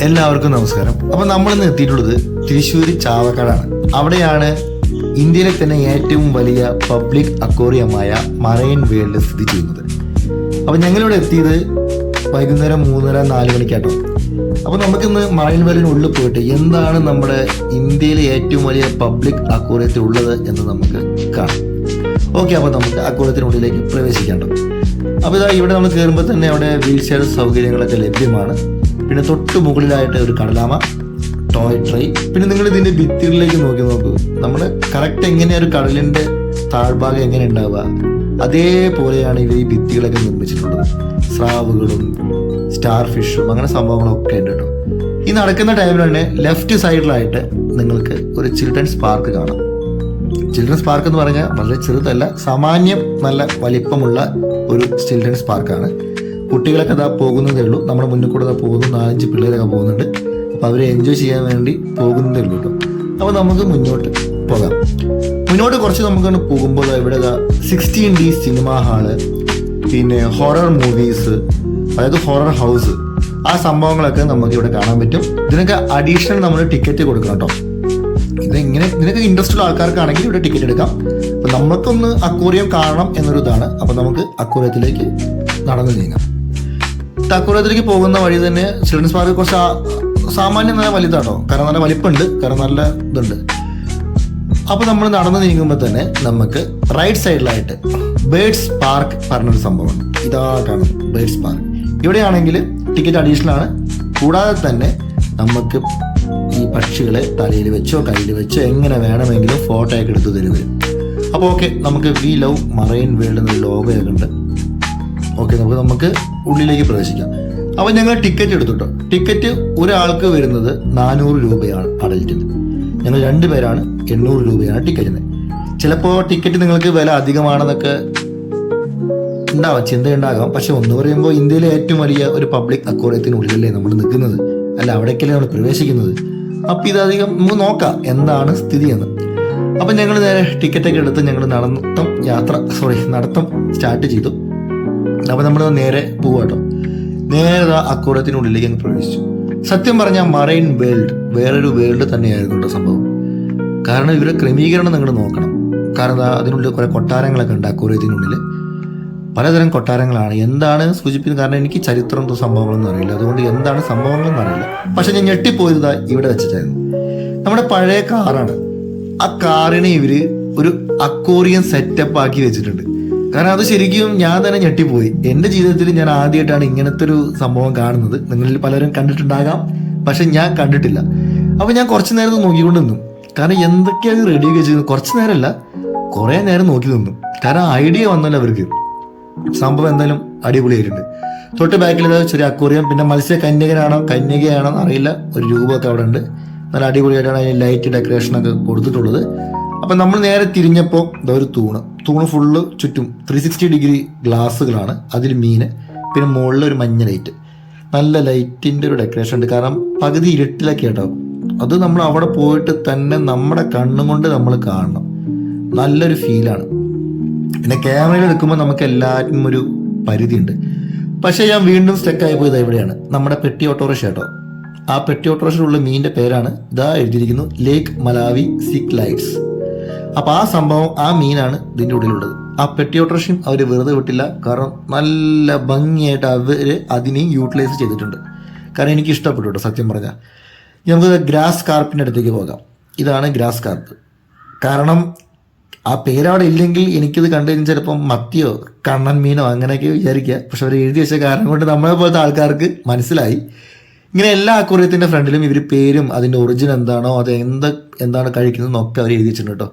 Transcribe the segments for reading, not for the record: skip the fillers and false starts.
എല്ലാവർക്കും നമസ്കാരം. അപ്പോൾ നമ്മളിന്ന് എത്തിയിട്ടുള്ളത് തൃശ്ശൂർ ചാവക്കാടാണ്. അവിടെയാണ് ഇന്ത്യയിലെ തന്നെ ഏറ്റവും വലിയ പബ്ലിക് അക്വേറിയമായ മറൈൻ വേൾഡ് സ്ഥിതി ചെയ്യുന്നത്. അപ്പോൾ ഞങ്ങളിവിടെ എത്തിയത് വൈകുന്നേരം 3:30-4 മണിക്കാട്ടോ. അപ്പോൾ നമുക്കിന്ന് മറൈൻ വേൾഡിനുള്ളിൽ പോയിട്ട് എന്താണ് നമ്മുടെ ഇന്ത്യയിലെ ഏറ്റവും വലിയ പബ്ലിക് അക്വേറിയത്തിൽ ഉള്ളത് എന്ന് നമുക്ക് കാണാം. ഓക്കെ, അപ്പോൾ നമുക്ക് അക്വേറിയത്തിനുള്ളിലേക്ക് പ്രവേശിക്കാണ്ടോ. അപ്പോൾ ഇതാ ഇവിടെ നമ്മൾ കയറുമ്പോൾ തന്നെ അവിടെ വീൽ ചെയർ സൗകര്യങ്ങളൊക്കെ ലഭ്യമാണ്. പിന്നെ തൊട്ട് മുകളിലായിട്ട് ഒരു കടലാമ, ടോയ് ട്രൈ. പിന്നെ നിങ്ങൾ ഇതിൻ്റെ ഭിത്തികളിലേക്ക് നോക്കൂ. നമ്മൾ കറക്റ്റ് എങ്ങനെയാണ് ഒരു കടലിൻ്റെ താഴ്ഭാഗം എങ്ങനെ ഉണ്ടാവുക അതേപോലെയാണ് ഇവർ ഈ ഭിത്തികളൊക്കെ നിർമ്മിച്ചിട്ടുള്ളത്. സ്രാവുകളും സ്റ്റാർ ഫിഷും അങ്ങനെ സംഭവങ്ങളൊക്കെ ഉണ്ട് കേട്ടോ. ഈ നടക്കുന്ന ടൈമിൽ തന്നെ ലെഫ്റ്റ് സൈഡിലായിട്ട് നിങ്ങൾക്ക് ഒരു ചിൽഡ്രൻസ് പാർക്ക് കാണാം. ചിൽഡ്രൻസ് പാർക്ക് എന്ന് പറഞ്ഞാൽ വളരെ ചെറുതല്ല, സാമാന്യം നല്ല വലിപ്പമുള്ള ഒരു ചിൽഡ്രൻസ് പാർക്കാണ്. കുട്ടികളൊക്കെ അതാ പോകുന്നതേ ഉള്ളൂ. നമ്മുടെ മുന്നിൽ കൂടെ പോകുന്നു, 4-5 പിള്ളേരൊക്കെ പോകുന്നുണ്ട്. അപ്പോൾ അവരെ എൻജോയ് ചെയ്യാൻ വേണ്ടി പോകുന്നതേ ഉള്ളൂ കേട്ടോ. അപ്പോൾ നമുക്ക് മുന്നോട്ട് പോകാം. മുന്നോട്ട് കുറച്ച് നമുക്കൊന്ന് പോകുമ്പോൾ ഇവിടെ 16D സിനിമ ഹാള്, പിന്നെ ഹൊറർ മൂവീസ്, അതായത് ഹൊറർ ഹൗസ്, ആ സംഭവങ്ങളൊക്കെ നമുക്ക് ഇവിടെ കാണാൻ പറ്റും. ഇതിനൊക്കെ അഡീഷണൽ നമ്മൾ ടിക്കറ്റ് കൊടുക്കണം കേട്ടോ. ഇതിനൊക്കെ ഇൻട്രസ്റ്റ് ഉള്ള ആൾക്കാർക്കാണെങ്കിൽ ഇവിടെ ടിക്കറ്റ് എടുക്കാം. അപ്പം നമുക്കൊന്ന് അക്വേറിയം കാണണം എന്നൊരു ഇതാണ്. അപ്പം നമുക്ക് അക്വേറിയത്തിലേക്ക് നടന്നു നീങ്ങാം. അക്വേറിയത്തിലേക്ക് പോകുന്ന വഴി തന്നെ ചിൽഡ്രൻസ് പാർക്ക് കുറച്ച് സാമാന്യം നല്ല വലുതാട്ടോ, കാരണം നല്ല വലിപ്പമുണ്ട്, കാരണം നല്ല ഇതുണ്ട്. അപ്പോൾ നമ്മൾ നടന്നു നീങ്ങുമ്പോൾ തന്നെ നമുക്ക് റൈറ്റ് സൈഡിലായിട്ട് ബേർഡ്സ് പാർക്ക് പറഞ്ഞൊരു സംഭവമുണ്ട്. ഇതായിട്ടാണ് ബേർഡ്സ് പാർക്ക്. ഇവിടെയാണെങ്കിൽ ടിക്കറ്റ് അഡീഷണൽ ആണ്. കൂടാതെ തന്നെ നമുക്ക് ഈ പക്ഷികളെ തലയിൽ വെച്ചോ കയ്യിൽ വെച്ചോ എങ്ങനെ വേണമെങ്കിലും ഫോട്ടോ ഒക്കെ എടുത്ത് തരുവരും. അപ്പോൾ ഓക്കെ, നമുക്ക് വി ലവ് മറൈൻ വേൾഡ് എന്നൊരു ലോഗോയൊക്കെ ഉണ്ട്. ഓക്കെ, നമുക്ക് ഉള്ളിലേക്ക് പ്രവേശിക്കാം. അപ്പോൾ ഞങ്ങൾ ടിക്കറ്റ് എടുത്തുട്ടോ. ടിക്കറ്റ് ഒരാൾക്ക് വരുന്നത് 400 രൂപയാണ് അഡൽറ്റിന്. ഞങ്ങൾ 2 പേരാണ്, 800 രൂപയാണ് ടിക്കറ്റിന്. ചിലപ്പോൾ ടിക്കറ്റ് നിങ്ങൾക്ക് വില അധികമാണെന്നൊക്കെ ഉണ്ടാവാം, ചിന്തയുണ്ടാകാം. പക്ഷെ ഒന്ന് പറയുമ്പോൾ ഇന്ത്യയിലെ ഏറ്റവും വലിയ ഒരു പബ്ലിക് അക്വേറിയത്തിനുള്ളിലല്ലേ നമ്മൾ നിൽക്കുന്നത്, അല്ല അവിടേക്കല്ലേ നമ്മൾ പ്രവേശിക്കുന്നത്. അപ്പോൾ ഇതധികം നമുക്ക് നോക്കാം എന്താണ് സ്ഥിതി എന്ന്. അപ്പം ഞങ്ങൾ നേരെ ടിക്കറ്റൊക്കെ എടുത്ത് ഞങ്ങൾ നടത്തം സ്റ്റാർട്ട് ചെയ്തു. അപ്പോൾ നമ്മൾ നേരെ പോവാട്ടോ. നേരെ അക്വേറിയത്തിനുള്ളിലേക്ക് അങ്ങ് പ്രവേശിച്ചു. സത്യം പറഞ്ഞാൽ മറൈൻ വേൾഡ് വേറൊരു വേൾഡ് തന്നെയായിരുന്നു കേട്ടോ സംഭവം. കാരണം ഇവരുടെ ക്രമീകരണം നിങ്ങൾ നോക്കണം. കാരണം അതിനുള്ളിൽ കുറേ കൊട്ടാരങ്ങളൊക്കെ ഉണ്ട്. അക്വേറിയത്തിനുള്ളിൽ പലതരം കൊട്ടാരങ്ങളാണ്. എന്താണ് സൂചിപ്പിക്കുന്നത്, കാരണം എനിക്ക് ചരിത്രം സംഭവങ്ങളൊന്നും അറിയില്ല, അതുകൊണ്ട് എന്താണ് സംഭവങ്ങളൊന്നും അറിയില്ല. പക്ഷെ ഞാൻ ഞെട്ടിപ്പോയത് ഇവിടെ വെച്ചിട്ടായിരുന്നു. നമ്മുടെ പഴയ കാറാണ്. ആ കാറിനെ ഇവര് ഒരു അക്വേറിയം സെറ്റപ്പ് ആക്കി വെച്ചിട്ടുണ്ട്. കാരണം അത് ശരിക്കും ഞാൻ തന്നെ ഞെട്ടിപ്പോയി. എൻ്റെ ജീവിതത്തിൽ ഞാൻ ആദ്യമായിട്ടാണ് ഇങ്ങനത്തെ ഒരു സംഭവം കാണുന്നത്. നിങ്ങളിൽ പലരും കണ്ടിട്ടുണ്ടാകാം, പക്ഷെ ഞാൻ കണ്ടിട്ടില്ല. അപ്പോൾ ഞാൻ കുറച്ച് നേരം നോക്കിക്കൊണ്ട് നിന്നു. കാരണം എന്തൊക്കെയാണ് റെഡിയൊക്കെ ചെയ്തത്. കുറച്ച് നേരമല്ല, കുറേ നേരം നോക്കി നിന്നു. കാരണം ഐഡിയ വന്നല്ലോ അവർക്ക്. സംഭവം എന്തായാലും അടിപൊളിയായിട്ടുണ്ട്. തൊട്ട് ബാക്കിൽ ചെറിയ അക്വേറിയം, പിന്നെ കന്യകയാണോ അറിയില്ല, ഒരു രൂപമൊക്കെ അവിടെ ഉണ്ട്. നല്ല അടിപൊളിയായിട്ടാണ് അതിന് ലൈറ്റ് ഡെക്കറേഷനൊക്കെ കൊടുത്തിട്ടുള്ളത്. അപ്പം നമ്മൾ നേരെ തിരിഞ്ഞപ്പോൾ ഒരു തൂണ് ഫുള്ള് ചുറ്റും 360 ഡിഗ്രി ഗ്ലാസ്സുകളാണ്. അതിൽ മീന്, പിന്നെ മുകളിൽ ഒരു മഞ്ഞ ലൈറ്റ്, നല്ല ലൈറ്റിൻ്റെ ഒരു ഡെക്കറേഷൻ ഉണ്ട്. കാരണം പകുതി ഇരുട്ടിലൊക്കെ ഉണ്ടാവും. അത് നമ്മൾ അവിടെ പോയിട്ട് തന്നെ നമ്മുടെ കണ്ണും കൊണ്ട് നമ്മൾ കാണണം. നല്ലൊരു ഫീലാണ്. പിന്നെ ക്യാമറയിൽ എടുക്കുമ്പോൾ നമുക്ക് എല്ലാറ്റിനും ഒരു പരിധിയുണ്ട്. പക്ഷേ ഞാൻ വീണ്ടും സ്റ്റക്കായി പോയത് ഇവിടെയാണ്. നമ്മുടെ പെട്ടി ഓട്ടോറിക്ഷ കേട്ടോ. ആ പെട്ടി ഓട്ടോറിക്ഷയിലുള്ള മീനിൻ്റെ പേരാണ് എഴുതിയിരിക്കുന്നു, ലേക്ക് മലാവി സിക് ലൈറ്റ്സ്. അപ്പോൾ ആ സംഭവം, ആ മീനാണ് ഇതിൻ്റെ ഉള്ളിലുള്ളത്. ആ പെട്ടി ഓട്ടോറിക്ഷയും അവർ വെറുതെ വിട്ടില്ല. കാരണം നല്ല ഭംഗിയായിട്ട് അവർ അതിനെയും യൂട്ടിലൈസ് ചെയ്തിട്ടുണ്ട്. കാരണം എനിക്ക് ഇഷ്ടപ്പെട്ടു കേട്ടോ സത്യം പറഞ്ഞാൽ. നമുക്ക് ഗ്രാസ് കാർപ്പിൻ്റെ അടുത്തേക്ക് പോകാം. ഇതാണ് ഗ്രാസ് കാർപ്പ്. കാരണം ആ പേരവിടെ ഇല്ലെങ്കിൽ എനിക്കിത് കണ്ടു കഴിഞ്ഞാൽ ചിലപ്പം മത്തിയോ കണ്ണൻ മീനോ അങ്ങനെയൊക്കെ വിചാരിക്കുക. പക്ഷെ അവർ എഴുതി വെച്ച കാരണം കൊണ്ട് നമ്മളെ പോലത്തെ ആൾക്കാർക്ക് മനസ്സിലായി. ഇങ്ങനെ എല്ലാ അക്വേറിയത്തിൻ്റെ ഫ്രണ്ടിലും ഇവർ പേരും അതിൻ്റെ ഒറിജിൻ എന്താണോ അത് എന്താണ് കഴിക്കുന്നതെന്നൊക്കെ അവർ എഴുതി വെച്ചിട്ടുണ്ട് കേട്ടോ.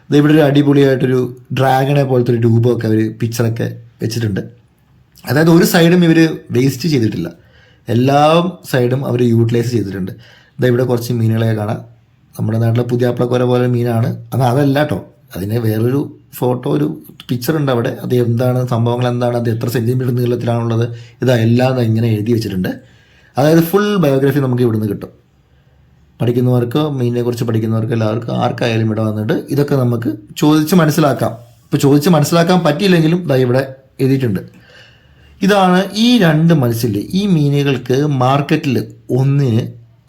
ഇത് ഇവിടെ ഒരു അടിപൊളിയായിട്ടൊരു ഡ്രാഗണെ പോലത്തെ ഒരു രൂപമൊക്കെ അവർ പിക്ചറൊക്കെ വെച്ചിട്ടുണ്ട്. അതായത് ഒരു സൈഡും ഇവർ വേസ്റ്റ് ചെയ്തിട്ടില്ല, എല്ലാ സൈഡും അവർ യൂട്ടിലൈസ് ചെയ്തിട്ടുണ്ട്. ഇവിടെ കുറച്ച് മീനുകളെ കാണാം. നമ്മുടെ നാട്ടിലെ പുതിയാപ്ലക്കോര പോലെ മീനാണ്. അതല്ല കേട്ടോ, അതിന് വേറൊരു ഫോട്ടോ, ഒരു പിക്ചർ ഉണ്ട് അവിടെ. അത് എന്താണ് സംഭവങ്ങൾ, എന്താണ് അത്, എത്ര സെൻറ്റിമീറ്റർ നീളത്തിലാണുള്ളത്, എല്ലാം ഇങ്ങനെ എഴുതി വെച്ചിട്ടുണ്ട്. അതായത് ഫുൾ ബയോഗ്രഫി നമുക്ക് ഇവിടുന്ന് കിട്ടും. പഠിക്കുന്നവർക്ക്, മീനിനെ കുറിച്ച് പഠിക്കുന്നവർക്ക് എല്ലാവർക്കും ആർക്കായാലും ഇവിടെ വന്നിട്ട് ഇതൊക്കെ നമുക്ക് ചോദിച്ച് മനസ്സിലാക്കാം. ഇപ്പോൾ ചോദിച്ച് മനസ്സിലാക്കാൻ പറ്റിയില്ലെങ്കിലും ഇവിടെ എഴുതിയിട്ടുണ്ട്. ഇതാണ് ഈ രണ്ട് മത്സ്യമില്ലേ, ഈ മീനുകൾക്ക് മാർക്കറ്റിൽ ഒന്നിന്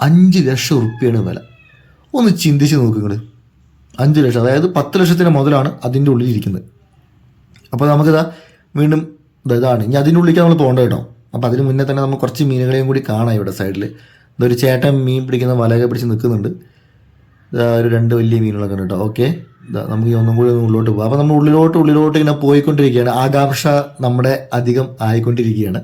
5 ലക്ഷം റുപ്യാണ് വില. ഒന്ന് ചിന്തിച്ച് നോക്കുക. 5 ലക്ഷം, അതായത് 10 ലക്ഷത്തിൻ്റെ മുതലാണ് അതിൻ്റെ ഉള്ളിലിരിക്കുന്നത്. അപ്പോൾ നമുക്കിതാ വീണ്ടും ഇതാണ്, ഇനി അതിൻ്റെ ഉള്ളിലേക്ക് നമ്മൾ പോകേണ്ട കേട്ടോ. അപ്പോൾ അതിന് മുന്നേ തന്നെ നമുക്ക് കുറച്ച് മീനുകളെയും കൂടി കാണാം. ഇവിടെ സൈഡിൽ ഇതൊരു ചേട്ടൻ മീൻ പിടിക്കുന്ന വലയൊക്കെ പിടിച്ച് നിൽക്കുന്നുണ്ട്. ഇതാ ഒരു 2 വലിയ മീനുകളൊക്കെ ഉണ്ട് കേട്ടോ. ഓക്കെ, ഇതാ നമുക്ക് ഒന്നും കൂടി ഉള്ളിലോട്ട് പോകാം. അപ്പോൾ നമ്മൾ ഉള്ളിലോട്ട് ഇങ്ങനെ പോയിക്കൊണ്ടിരിക്കുകയാണ്. ആകാംക്ഷ നമ്മുടെ അധികം ആയിക്കൊണ്ടിരിക്കുകയാണ്.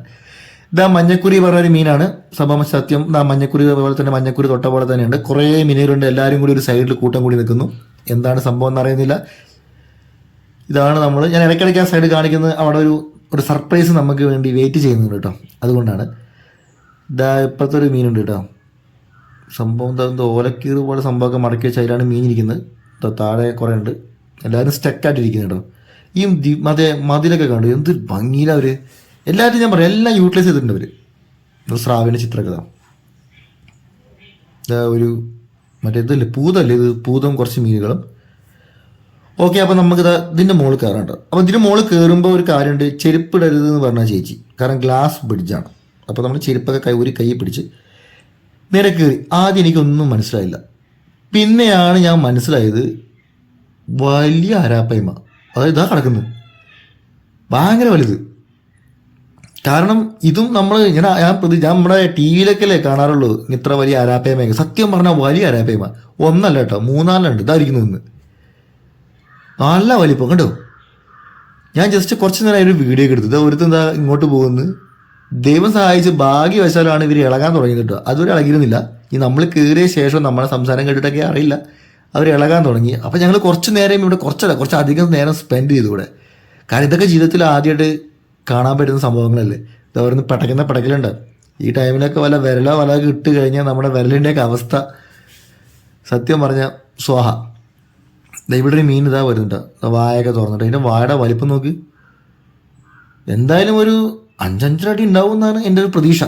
ഇതാ മഞ്ഞക്കുരി പറഞ്ഞൊരു മീനാണ്. സംഭവം സത്യം, ഇതാ മഞ്ഞക്കുരി പോലെ തന്നെ, മഞ്ഞക്കുരി തൊട്ട പോലെ തന്നെയുണ്ട്. കുറേ മീനുകളുണ്ട്, എല്ലാവരും കൂടി ഒരു സൈഡിൽ കൂട്ടം കൂടി നിൽക്കുന്നു. എന്താണ് സംഭവം എന്നറിയുന്നില്ല. ഇതാണ് ഞാൻ ഇടയ്ക്കിടയ്ക്ക് ആ സൈഡ് കാണിക്കുന്നത്. അവിടെ ഒരു സർപ്രൈസ് നമുക്ക് വേണ്ടി വെയിറ്റ് ചെയ്യുന്നുണ്ട് കേട്ടോ. അതുകൊണ്ടാണ്. ഇതാ ഇപ്പോഴത്തെ ഒരു മീനുണ്ട് കേട്ടോ. സംഭവം എന്താ ഓലക്കീറ് പോലെ സംഭവമൊക്കെ മടക്കി വെച്ച് അതിലാണ് മീൻ ഇരിക്കുന്നത്. താഴെ കുറേ ഉണ്ട്, എല്ലാവരും സ്റ്റക്കായിട്ടിരിക്കുന്നു കേട്ടോ. ഈ മതിലൊക്കെ കണ്ടു, എന്ത് ഭംഗിയിലാണ് അവർ എല്ലാവരും. ഞാൻ പറയാം, എല്ലാം യൂട്ടിലൈസ് ചെയ്തിട്ടുണ്ട് അവർ. സ്രാവിൻ്റെ ചിത്രകഥ. ഇതാ ഒരു ഇതല്ലേ, പൂതല്ലേ ഇത്, പൂതം കുറച്ച് മീനുകളും. ഓക്കെ, അപ്പോൾ നമുക്കിത് ഇതിൻ്റെ മുകളിൽ കയറാം. അപ്പോൾ ഇതിൻ്റെ മുകളിൽ കയറുമ്പോൾ ഒരു കാര്യമുണ്ട്, ചെരുപ്പിടരുത് എന്ന് പറഞ്ഞാൽ ചേച്ചി. കാരണം ഗ്ലാസ് ബ്രിഡ്ജാണ്. അപ്പോൾ നമ്മൾ ചെരുപ്പൊക്കെ കൈ പിടിച്ച് നേരെ കയറി. ആദ്യം എനിക്കൊന്നും മനസ്സിലായില്ല. പിന്നെയാണ് ഞാൻ മനസ്സിലായത് വലിയ അരാപ്പയ്മ. അതായത് ഇതാ കിടക്കുന്നത് ഭയങ്കര വലുത്. കാരണം ഇതും ഞാൻ നമ്മുടെ ടി വിയിലൊക്കെ കാണാറുള്ളൂ ഇത്ര വലിയ അരാപ്പയ്മ. സത്യം പറഞ്ഞാൽ വലിയ അരാപ്പയ്മ ഒന്നല്ല കേട്ടോ, 3-4 ഉണ്ട്. ഇതായിരിക്കുന്നു ഒന്ന് നല്ല വലിപ്പം കണ്ടോ. ഞാൻ ജസ്റ്റ് കുറച്ച് നേരം ഒരു വീഡിയോ ഒക്കെ എടുത്തത്. ഒരുത്തെന്താ ഇങ്ങോട്ട് പോകുന്നു. ദൈവം സഹായിച്ച് ഭാഗ്യവശാലാണ് ഇവർ ഇളകാൻ തുടങ്ങി കേട്ടോ. അതുവരെ ഇളകിയിരുന്നില്ല. ഈ നമ്മൾ കയറിയ ശേഷം നമ്മളെ സംസാരം കേട്ടിട്ടൊക്കെ അറിയില്ല, അവർ ഇളകാൻ തുടങ്ങി. അപ്പോൾ ഞങ്ങൾ കുറച്ച് നേരം ഇവിടെ കുറച്ചധികം നേരം സ്പെൻഡ് ചെയ്തു ഇവിടെ. കാരണം ഇതൊക്കെ ജീവിതത്തിൽ ആദ്യമായിട്ട് കാണാൻ പറ്റുന്ന സംഭവങ്ങളല്ലേ. ഇതവരുന്ന് പടക്കലുണ്ട്. ഈ ടൈമിലൊക്കെ വല ഇട്ട് കഴിഞ്ഞാൽ നമ്മുടെ വിരലിൻ്റെയൊക്കെ അവസ്ഥ സത്യം പറഞ്ഞാൽ സ്വാഹ. ഇവിടെ ഒരു മീൻ ഇതാ വരുന്നുണ്ട്, വായൊക്കെ തുറന്നിട്ട്. അതിൻ്റെ വായുടെ വലിപ്പം നോക്ക്, എന്തായാലും ഒരു 5-5 അടി ഉണ്ടാവും എന്നാണ് എൻ്റെ ഒരു പ്രതീക്ഷ.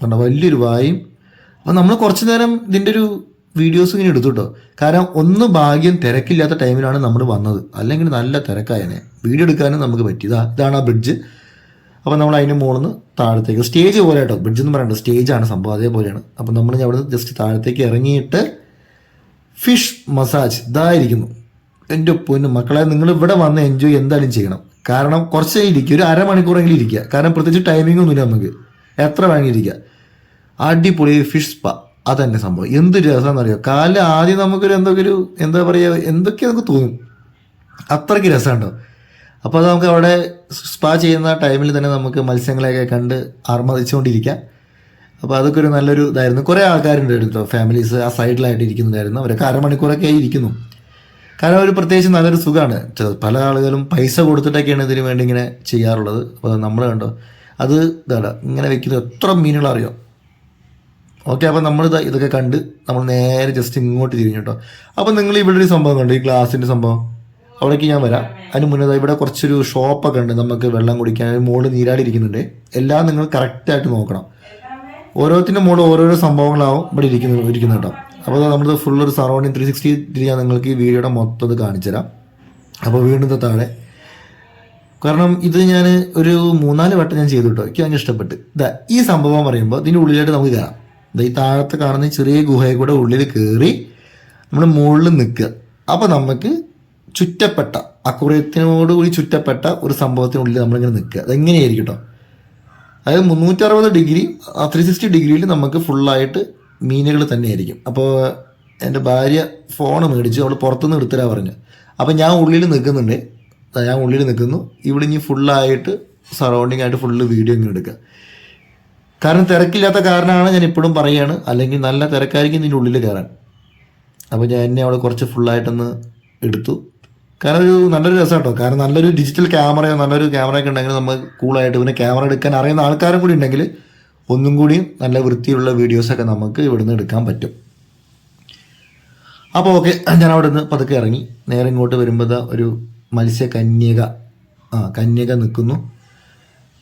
കണ്ടോ, വലിയൊരു വായും. അപ്പോൾ നമ്മൾ കുറച്ച് നേരം ഇതിൻ്റെ ഒരു വീഡിയോസ് ഇങ്ങനെ എടുത്തു കേട്ടോ. കാരണം ഒന്ന് ഭാഗ്യം തിരക്കില്ലാത്ത ടൈമിലാണ് നമ്മൾ വന്നത്, അല്ലെങ്കിൽ നല്ല തിരക്കായനെ വീഡിയോ എടുക്കാനും നമുക്ക് പറ്റി. ഇതാണ് ആ ബ്രിഡ്ജ്. അപ്പോൾ നമ്മൾ അതിൻ്റെ മുകളിൽ നിന്ന് താഴത്തേക്ക്, സ്റ്റേജ് പോലെ കേട്ടോ, ബ്രിഡ്ജ് എന്ന് പറയണ്ട, സ്റ്റേജാണ് സംഭവം, അതേപോലെയാണ്. അപ്പോൾ നമ്മൾ അവിടെ നിന്ന് ജസ്റ്റ് താഴത്തേക്ക് ഇറങ്ങിയിട്ട് ഫിഷ് മസാജ് ഇതായിരിക്കുന്നു. എൻ്റെ പൊന്നു മക്കളെ, നിങ്ങൾ ഇവിടെ വന്ന് എൻജോയ് എന്തായാലും ചെയ്യണം. കാരണം കുറച്ച് ഇരിക്കുക, ഒരു അരമണിക്കൂറെങ്കിലും ഇരിക്കുക. കാരണം പ്രത്യേകിച്ച് ടൈമിംഗ് ഒന്നുമില്ല, നമുക്ക് എത്ര വേണമെങ്കിൽ ഇരിക്കുക. അടിപൊളി ഫിഷ് സ്പാ, അതന്നെ സംഭവം. എന്ത് രസമാണെന്നറിയോ. കാലിൽ ആദ്യം നമുക്കൊരു എന്താ പറയുക, എന്തൊക്കെയോ നമുക്ക് തോന്നും, അത്രയ്ക്ക് രസമുണ്ടോ. അപ്പോൾ അത് നമുക്ക് അവിടെ സ്പാ ചെയ്യുന്ന ടൈമിൽ തന്നെ നമുക്ക് മത്സ്യങ്ങളെയൊക്കെ കണ്ട് ആർമദിച്ചുകൊണ്ടിരിക്കാം. അപ്പോൾ അതൊക്കെ ഒരു നല്ലൊരു ഇതായിരുന്നു. കുറേ ആൾക്കാരുണ്ട് കേട്ടോ, ഫാമിലീസ് ആ സൈഡിലായിട്ട് ഇരിക്കുന്നുണ്ടായിരുന്നു. അവരൊക്കെ അരമണിക്കൂറൊക്കെ ആയി ഇരിക്കുന്നു. കാരണം ഒരു പ്രത്യേകിച്ച് നല്ലൊരു സുഖമാണ്. പല ആളുകളും പൈസ കൊടുത്തിട്ടൊക്കെയാണ് ഇതിന് വേണ്ടി ഇങ്ങനെ ചെയ്യാറുള്ളത്. അപ്പോൾ നമ്മൾ കണ്ടോ, അത് ഇതാണ് ഇങ്ങനെ വെക്കുന്നത്. എത്ര മീനുകളറിയോ. ഓക്കെ, അപ്പോൾ ഇതൊക്കെ കണ്ട് നമ്മൾ നേരെ ജസ്റ്റ് ഇങ്ങോട്ട് തിരിഞ്ഞു കേട്ടോ. അപ്പോൾ നിങ്ങൾ ഇവിടെ ഒരു സംഭവം കണ്ടു, ഈ ഗ്ലാസിൻ്റെ സംഭവം. അവിടേക്ക് ഞാൻ വരാം. അതിന് മുന്നേ ഇവിടെ കുറച്ചൊരു ഷോപ്പൊക്കെ ഉണ്ട്, നമുക്ക് വെള്ളം കുടിക്കാൻ. മുകളിൽ നീരാടി ഇരിക്കുന്നുണ്ട്. എല്ലാം നിങ്ങൾ കറക്റ്റായിട്ട് നോക്കണം. ഓരോത്തിൻ്റെ മുകളിൽ ഓരോരോ സംഭവങ്ങളാവും ഇവിടെ ഇരിക്കുന്നു കേട്ടോ. അപ്പോൾ നമ്മൾ ഫുള്ളൊരു സറൗണ്ടിങ് 360 ഡിഗ്രി ഞാൻ നിങ്ങൾക്ക് ഈ വീഡിയോയുടെ മൊത്തം കാണിച്ചു തരാം. അപ്പോൾ വീണ്ടും താഴെ, കാരണം ഇത് ഞാൻ ഒരു 3-4 വട്ടം ഞാൻ ചെയ്തു കേട്ടോ. എനിക്ക് ഭയങ്കര ഇഷ്ടപ്പെട്ട്. ഈ സംഭവം പറയുമ്പോൾ ഇതിൻ്റെ ഉള്ളിലായിട്ട് നമുക്ക് കയറാം. ഈ താഴത്ത് കാണുന്ന ചെറിയ ഗുഹയിൽ കൂടെ ഉള്ളിൽ കയറി നമ്മൾ മുകളിൽ നിൽക്കുക. അപ്പോൾ നമുക്ക് ചുറ്റപ്പെട്ട അക്വേറിയത്തിനോടുകൂടി ചുറ്റപ്പെട്ട ഒരു സംഭവത്തിനുള്ളിൽ നമ്മളിങ്ങനെ നിൽക്കുക. അതെങ്ങനെയായിരിക്കും കേട്ടോ. അതായത് 360 ഡിഗ്രി 360 ഡിഗ്രിയിൽ നമുക്ക് ഫുള്ളായിട്ട് മീനുകൾ തന്നെയായിരിക്കും. അപ്പോൾ എൻ്റെ ഭാര്യ ഫോൺ മേടിച്ചു, അവൾ പുറത്തുനിന്ന് എടുത്തിരാ പറഞ്ഞു. അപ്പോൾ ഞാൻ ഉള്ളിൽ നിൽക്കുന്നുണ്ട്. ഇവിടെ ഇനി ഫുള്ളായിട്ട് സറൗണ്ടിങ് ആയിട്ട് ഫുള്ള് വീഡിയോ ഇങ്ങനെ എടുക്കുക. കാരണം തിരക്കില്ലാത്ത കാരണമാണ് ഞാൻ ഇപ്പോഴും പറയുകയാണ്. അല്ലെങ്കിൽ നല്ല തിരക്കായിരിക്കും ഇതിൻ്റെ ഉള്ളിൽ കയറാൻ. അപ്പോൾ ഞാൻ എന്നെ അവിടെ കുറച്ച് ഫുള്ളായിട്ടൊന്ന് എടുത്തു. കാരണം നല്ലൊരു രസം കേട്ടോ. കാരണം നല്ലൊരു ഡിജിറ്റൽ ക്യാമറയോ നല്ലൊരു ക്യാമറയൊക്കെ ഉണ്ടെങ്കിൽ നമുക്ക് കൂളായിട്ട് പിന്നെ ക്യാമറ എടുക്കാൻ അറിയുന്ന ആൾക്കാരും കൂടി ഉണ്ടെങ്കിൽ ഒന്നും കൂടിയും നല്ല വൃത്തിയുള്ള വീഡിയോസൊക്കെ നമുക്ക് ഇവിടുന്ന് എടുക്കാൻ പറ്റും. അപ്പോൾ ഓക്കെ, ഞാൻ അവിടെ നിന്ന് പതുക്കെ ഇറങ്ങി നേരെ ഇങ്ങോട്ട് വരുമ്പോൾ ഒരു കന്യക നിൽക്കുന്നു.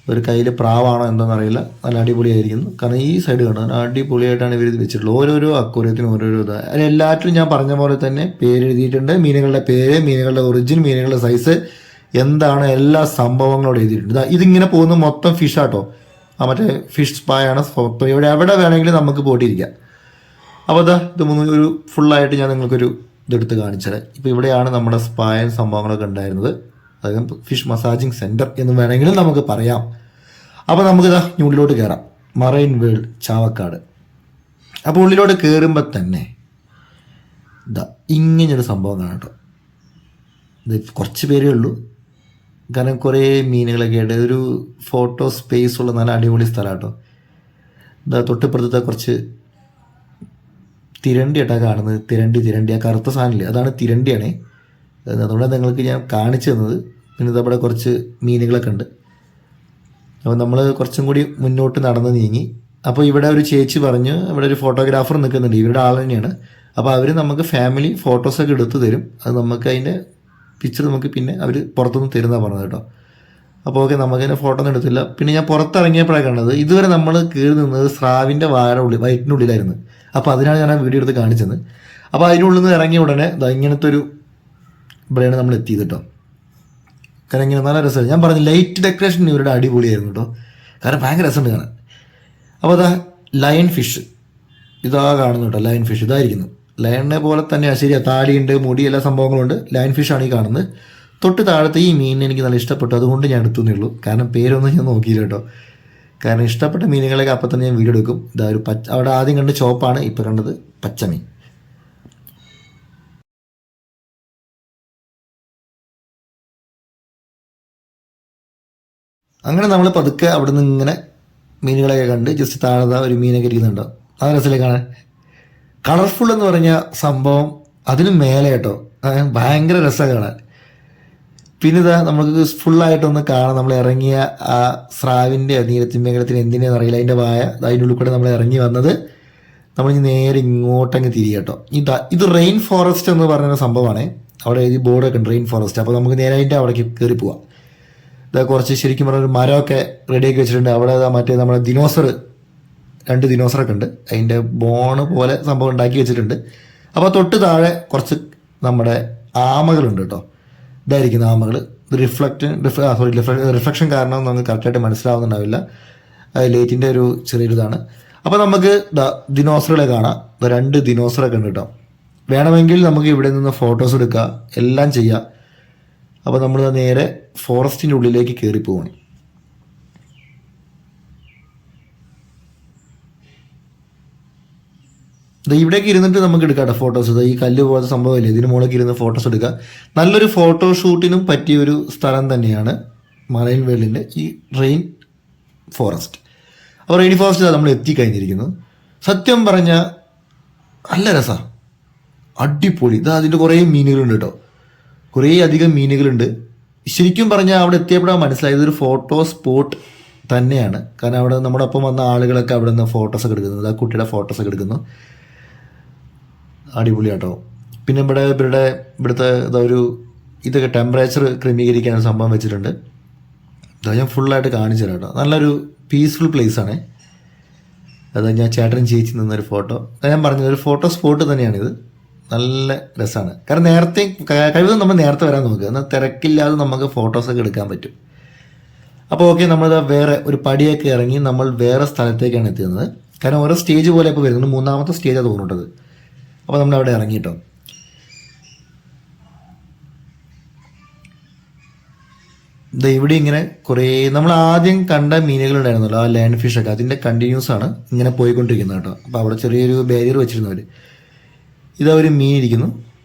ഒരു കയ്യിൽ പ്രാവാണോ എന്താണെന്നറിയില്ല, നല്ല അടിപൊളിയായിരിക്കുന്നു. കാരണം ഈ സൈഡ് കാണാൻ അടിപൊളിയായിട്ടാണ് ഇവർ ഇത് വെച്ചിട്ടുള്ളത്. ഓരോരോ അക്വേറിയത്തിനും ഓരോരോ ഇതാണ്. എല്ലാറ്റിലും ഞാൻ പറഞ്ഞ പോലെ തന്നെ പേര് എഴുതിയിട്ടുണ്ട്. മീനുകളുടെ പേര്, മീനുകളുടെ ഒറിജിൻ, മീനുകളുടെ സൈസ് എന്താണ് എല്ലാ സംഭവങ്ങളും എഴുതിയിട്ടുണ്ട്. ഇതിങ്ങനെ പോകുന്ന മൊത്തം ഫിഷാട്ടോ. മറ്റേ ഫിഷ് സ്പായാണ് മൊത്തം. എവിടെ വേണമെങ്കിലും നമുക്ക് പോയിട്ടിരിക്കാം. അപ്പോൾ ഇത് ഒരു ഫുള്ളായിട്ട് ഞാൻ നിങ്ങൾക്കൊരു ഇതെടുത്ത് കാണിച്ചത്. ഇപ്പോൾ ഇവിടെയാണ് നമ്മുടെ സ്പായും സംഭവങ്ങളൊക്കെ ഉണ്ടായിരുന്നത്. അതായത് ഫിഷ് മസാജിങ് സെൻറ്റർ എന്ന് വേണമെങ്കിലും നമുക്ക് പറയാം. അപ്പോൾ നമുക്കിതാ ഉള്ളിലോട്ട് കയറാം. Marine world Chavakkad. അപ്പോൾ ഉള്ളിലോട്ട് കയറുമ്പോൾ തന്നെ ഇങ്ങനൊരു സംഭവം കാണാം കേട്ടോ. ഇത് കുറച്ച് പേരേ ഉള്ളൂ, കാരണം കുറേ മീനുകളൊക്കെ ആയിട്ട് ഒരു ഫോട്ടോ സ്പേസ് ഉള്ള നല്ല അടിപൊളി സ്ഥലം കേട്ടോ. തൊട്ടിപ്പുറത്തെ കുറച്ച് തിരണ്ടിയായിട്ടാണ് കാണുന്നത്. തിരണ്ടി ആ കറുത്ത സാധനമില്ലേ, അതാണ് തിരണ്ടിയാണ്. അതുകൊണ്ട് നിങ്ങൾക്ക് ഞാൻ കാണിച്ചു തന്നത്. പിന്നെ ഇതവിടെ കുറച്ച് മീനുകളൊക്കെ ഉണ്ട്. അപ്പോൾ നമ്മൾ കുറച്ചും കൂടി മുന്നോട്ട് നടന്ന് നീങ്ങി. അപ്പോൾ ഇവിടെ ഒരു ചേച്ചി പറഞ്ഞ് ഇവിടെ ഒരു ഫോട്ടോഗ്രാഫർ നിൽക്കുന്നുണ്ട്, ഇവരുടെ ആൾ തന്നെയാണ്. അപ്പോൾ അവർ നമുക്ക് ഫാമിലി ഫോട്ടോസൊക്കെ എടുത്ത് തരും. അത് നമുക്ക് അതിൻ്റെ പിക്ചർ നമുക്ക് പിന്നെ അവർ പുറത്തുനിന്ന് തരുന്നതാണ് പറഞ്ഞത് കേട്ടോ. അപ്പോൾ ഓക്കെ, നമുക്കതിൻ്റെ ഫോട്ടോ ഒന്നും എടുത്തില്ല. പിന്നെ ഞാൻ പുറത്തിറങ്ങിയപ്പോഴാണ് കണ്ടത്, ഇതുവരെ നമ്മൾ കയറി നിന്നത് സ്രാവിൻ്റെ വയറ്റിനുള്ളിലായിരുന്നു. അപ്പോൾ അതിനാണ് ഞാൻ ആ വീഡിയോ എടുത്ത് കാണിച്ചത്. അപ്പോൾ അതിനുള്ളിൽ നിന്ന് ഇറങ്ങിയ ഉടനെ ഇങ്ങനത്തെ ഒരു ഇവിടെയാണ് നമ്മൾ എത്തിയത് കേട്ടോ. കാരണം ഇങ്ങനെ നല്ല രസമാണ്. ഞാൻ പറഞ്ഞു ലൈറ്റ് ഡെക്കറേഷൻ ഇവരുടെ അടിപൊളിയായിരുന്നു കേട്ടോ, കാരണം ഭയങ്കര രസമുണ്ട് കാണാൻ. അപ്പോൾ ലയൺ ഫിഷ് കാണുന്നു കേട്ടോ. Lion fish ഇതായിരിക്കുന്നു. ലയണിനെ പോലെ തന്നെയാണ്, ശരിയാ, താടിയുണ്ട്, മുടി, എല്ലാ സംഭവങ്ങളുണ്ട്. ലയൺ ഫിഷാണ് ഈ കാണുന്നത്. തൊട്ട് താഴത്തെ ഈ മീനിനെ എനിക്ക് നല്ല ഇഷ്ടപ്പെട്ടു, അതുകൊണ്ട് ഞാൻ എടുത്തുന്നേ ഉള്ളൂ. കാരണം പേരൊന്നും ഞാൻ നോക്കിയില്ല കേട്ടോ. കാരണം ഇഷ്ടപ്പെട്ട മീനുകളൊക്കെ അപ്പം തന്നെ ഞാൻ വീഡിയോ എടുക്കും. ഒരു അവിടെ ആദ്യം കണ്ട് ചോപ്പാണ്, ഇപ്പോൾ കണ്ടത് പച്ചമീൻ. അങ്ങനെ നമ്മൾ പതുക്കെ അവിടെ നിന്ന് ഇങ്ങനെ മീനുകളെയൊക്കെ കണ്ട് ജസ്റ്റ് താഴെ ഒരു മീനൊക്കെ ഇരിക്കുന്നുണ്ടോ, അത് രസത്തിലേക്ക് കാണാൻ. കളർഫുൾ എന്ന് പറഞ്ഞ സംഭവം അതിന് മേലെ കേട്ടോ, ഭയങ്കര രസമാണ് കാണാൻ. പിന്നെ നമുക്ക് ഫുള്ളായിട്ടൊന്ന് കാണാം. നമ്മൾ ഇറങ്ങിയ ആ സ്രാവിൻ്റെ നീലത്തിമേഖലത്തിന് എന്തിനാണെന്ന് അറിയില്ല, അതിൻ്റെ അതിൻ്റെ ഉള്ളിൽ കൂടെ നമ്മൾ ഇറങ്ങി വന്നത്. നമ്മളിനി നേരെ ഇങ്ങോട്ടങ്ങ് തിരികെ കേട്ടോ. ഇത് റെയിൻ ഫോറസ്റ്റ് എന്ന് പറയുന്ന സംഭവമാണ്. അവിടെ ഈ ബോർഡൊക്കെ ഉണ്ട്, റെയിൻ ഫോറസ്റ്റ്. അപ്പോൾ നമുക്ക് നേരെ അതിൻ്റെ അവിടേക്ക് കയറി പോവാം. കുറച്ച് ശരിക്കും പറഞ്ഞ ഒരു മരമൊക്കെ റെഡിയാക്കി വെച്ചിട്ടുണ്ട്. അവിടെ മറ്റേ നമ്മുടെ ദിനോസർ, 2 ദിനോസറൊക്കെ ഉണ്ട്. അതിൻ്റെ ബോണ് പോലെ സംഭവം ഉണ്ടാക്കി വെച്ചിട്ടുണ്ട്. അപ്പോൾ തൊട്ട് താഴെ കുറച്ച് നമ്മുടെ ആമകളുണ്ട് കേട്ടോ. ഇതായിരിക്കുന്ന ആമകൾ. ഇത് റിഫ്ലക്ഷൻ കാരണം നമുക്ക് കറക്റ്റായിട്ട് മനസ്സിലാവുന്നുണ്ടാവില്ല, ലൈറ്റിൻ്റെ ഒരു ചെറിയൊരു ഇതാണ്. അപ്പോൾ നമുക്ക് ദിനോസറുകളെ കാണാം. 2 ദിനോസറൊക്കെ ഉണ്ട് കേട്ടോ. വേണമെങ്കിൽ നമുക്ക് ഇവിടെ നിന്ന് ഫോട്ടോസ് എടുക്കുക, എല്ലാം ചെയ്യാം. അപ്പോൾ നമ്മൾ നേരെ ഫോറസ്റ്റിൻ്റെ ഉള്ളിലേക്ക് കയറി പോവാണ്. ഇവിടേക്ക് ഇരുന്നിട്ട് നമുക്ക് എടുക്കാം ഫോട്ടോസ്. ഈ കല്ല് പോലത്തെ സംഭവമില്ലേ, ഇതിന് മുകളിലേക്ക് ഇരുന്ന് ഫോട്ടോസ് എടുക്കുക. നല്ലൊരു ഫോട്ടോഷൂട്ടിനും പറ്റിയൊരു സ്ഥലം തന്നെയാണ് മറൈൻ വേൾഡിൻ്റെ ഈ റെയിൻ ഫോറസ്റ്റ്. അപ്പോൾ റെയിൻ ഫോറസ്റ്റ് നമ്മൾ എത്തിക്കഴിഞ്ഞിരിക്കുന്നു. സത്യം പറഞ്ഞാൽ നല്ല രസമാണ്, അടിപൊളി. അതിൻ്റെ കുറേ മീനുകളുണ്ട് കേട്ടോ, കുറേ അധികം മീനുകളുണ്ട്. ശരിക്കും പറഞ്ഞാൽ അവിടെ എത്തിയപ്പോഴാണ് മനസ്സിലായത് ഒരു ഫോട്ടോ സ്പോട്ട് തന്നെയാണ്. കാരണം അവിടെ നമ്മുടെ ഒപ്പം വന്ന ആളുകളൊക്കെ അവിടെ നിന്ന് ഫോട്ടോസൊക്കെ എടുക്കുന്നത്, ആ കുട്ടിയുടെ ഫോട്ടോസൊക്കെ എടുക്കുന്നു. അടിപൊളി കേട്ടോ. പിന്നെ ഇവിടുത്തെ ഇതൊക്കെ ടെമ്പറേച്ചർ ക്രമീകരിക്കാൻ സംഭവം വെച്ചിട്ടുണ്ട്. ഞാൻ ഫുള്ളായിട്ട് കാണിച്ചു തരാം കേട്ടോ. നല്ലൊരു പീസ്ഫുൾ പ്ലേസാണ്. ഞാൻ ചേട്ടനും ചേച്ചി നിന്നൊരു ഫോട്ടോ. ഞാൻ പറഞ്ഞത് ഒരു ഫോട്ടോ സ്പോട്ട് തന്നെയാണിത്. നല്ല രസമാണ്. കാരണം നേരത്തെ കഴിവതും നമ്മൾ നേരത്തെ വരാൻ നോക്കുക, എന്നാൽ തിരക്കില്ലാതെ നമുക്ക് ഫോട്ടോസൊക്കെ എടുക്കാൻ പറ്റും. അപ്പോൾ ഓക്കെ, നമ്മളിത് വേറെ ഒരു പടിയൊക്കെ ഇറങ്ങി നമ്മൾ വേറെ സ്ഥലത്തേക്കാണ് എത്തുന്നത്. കാരണം ഓരോ സ്റ്റേജ് പോലെ ഇപ്പോൾ വരുന്നുണ്ട്. 3ാമത്തെ സ്റ്റേജാണ് തോന്നുന്നത്. അപ്പോൾ നമ്മൾ അവിടെ ഇറങ്ങിയിട്ടോ. ഇവിടെ ഇങ്ങനെ കുറേ നമ്മൾ ആദ്യം കണ്ട മീനുകളുണ്ടായിരുന്നല്ലോ, ആ ലാൻഡ് ഫിഷൊക്കെ, അതിൻ്റെ കണ്ടിന്യൂസ് ആണ് ഇങ്ങനെ പോയിക്കൊണ്ടിരിക്കുന്നത് കേട്ടോ. അപ്പോൾ അവിടെ ചെറിയൊരു ബാരിയർ വെച്ചിരുന്നവർ. ഒരു മീൻ ഇരിക്കുന്നു,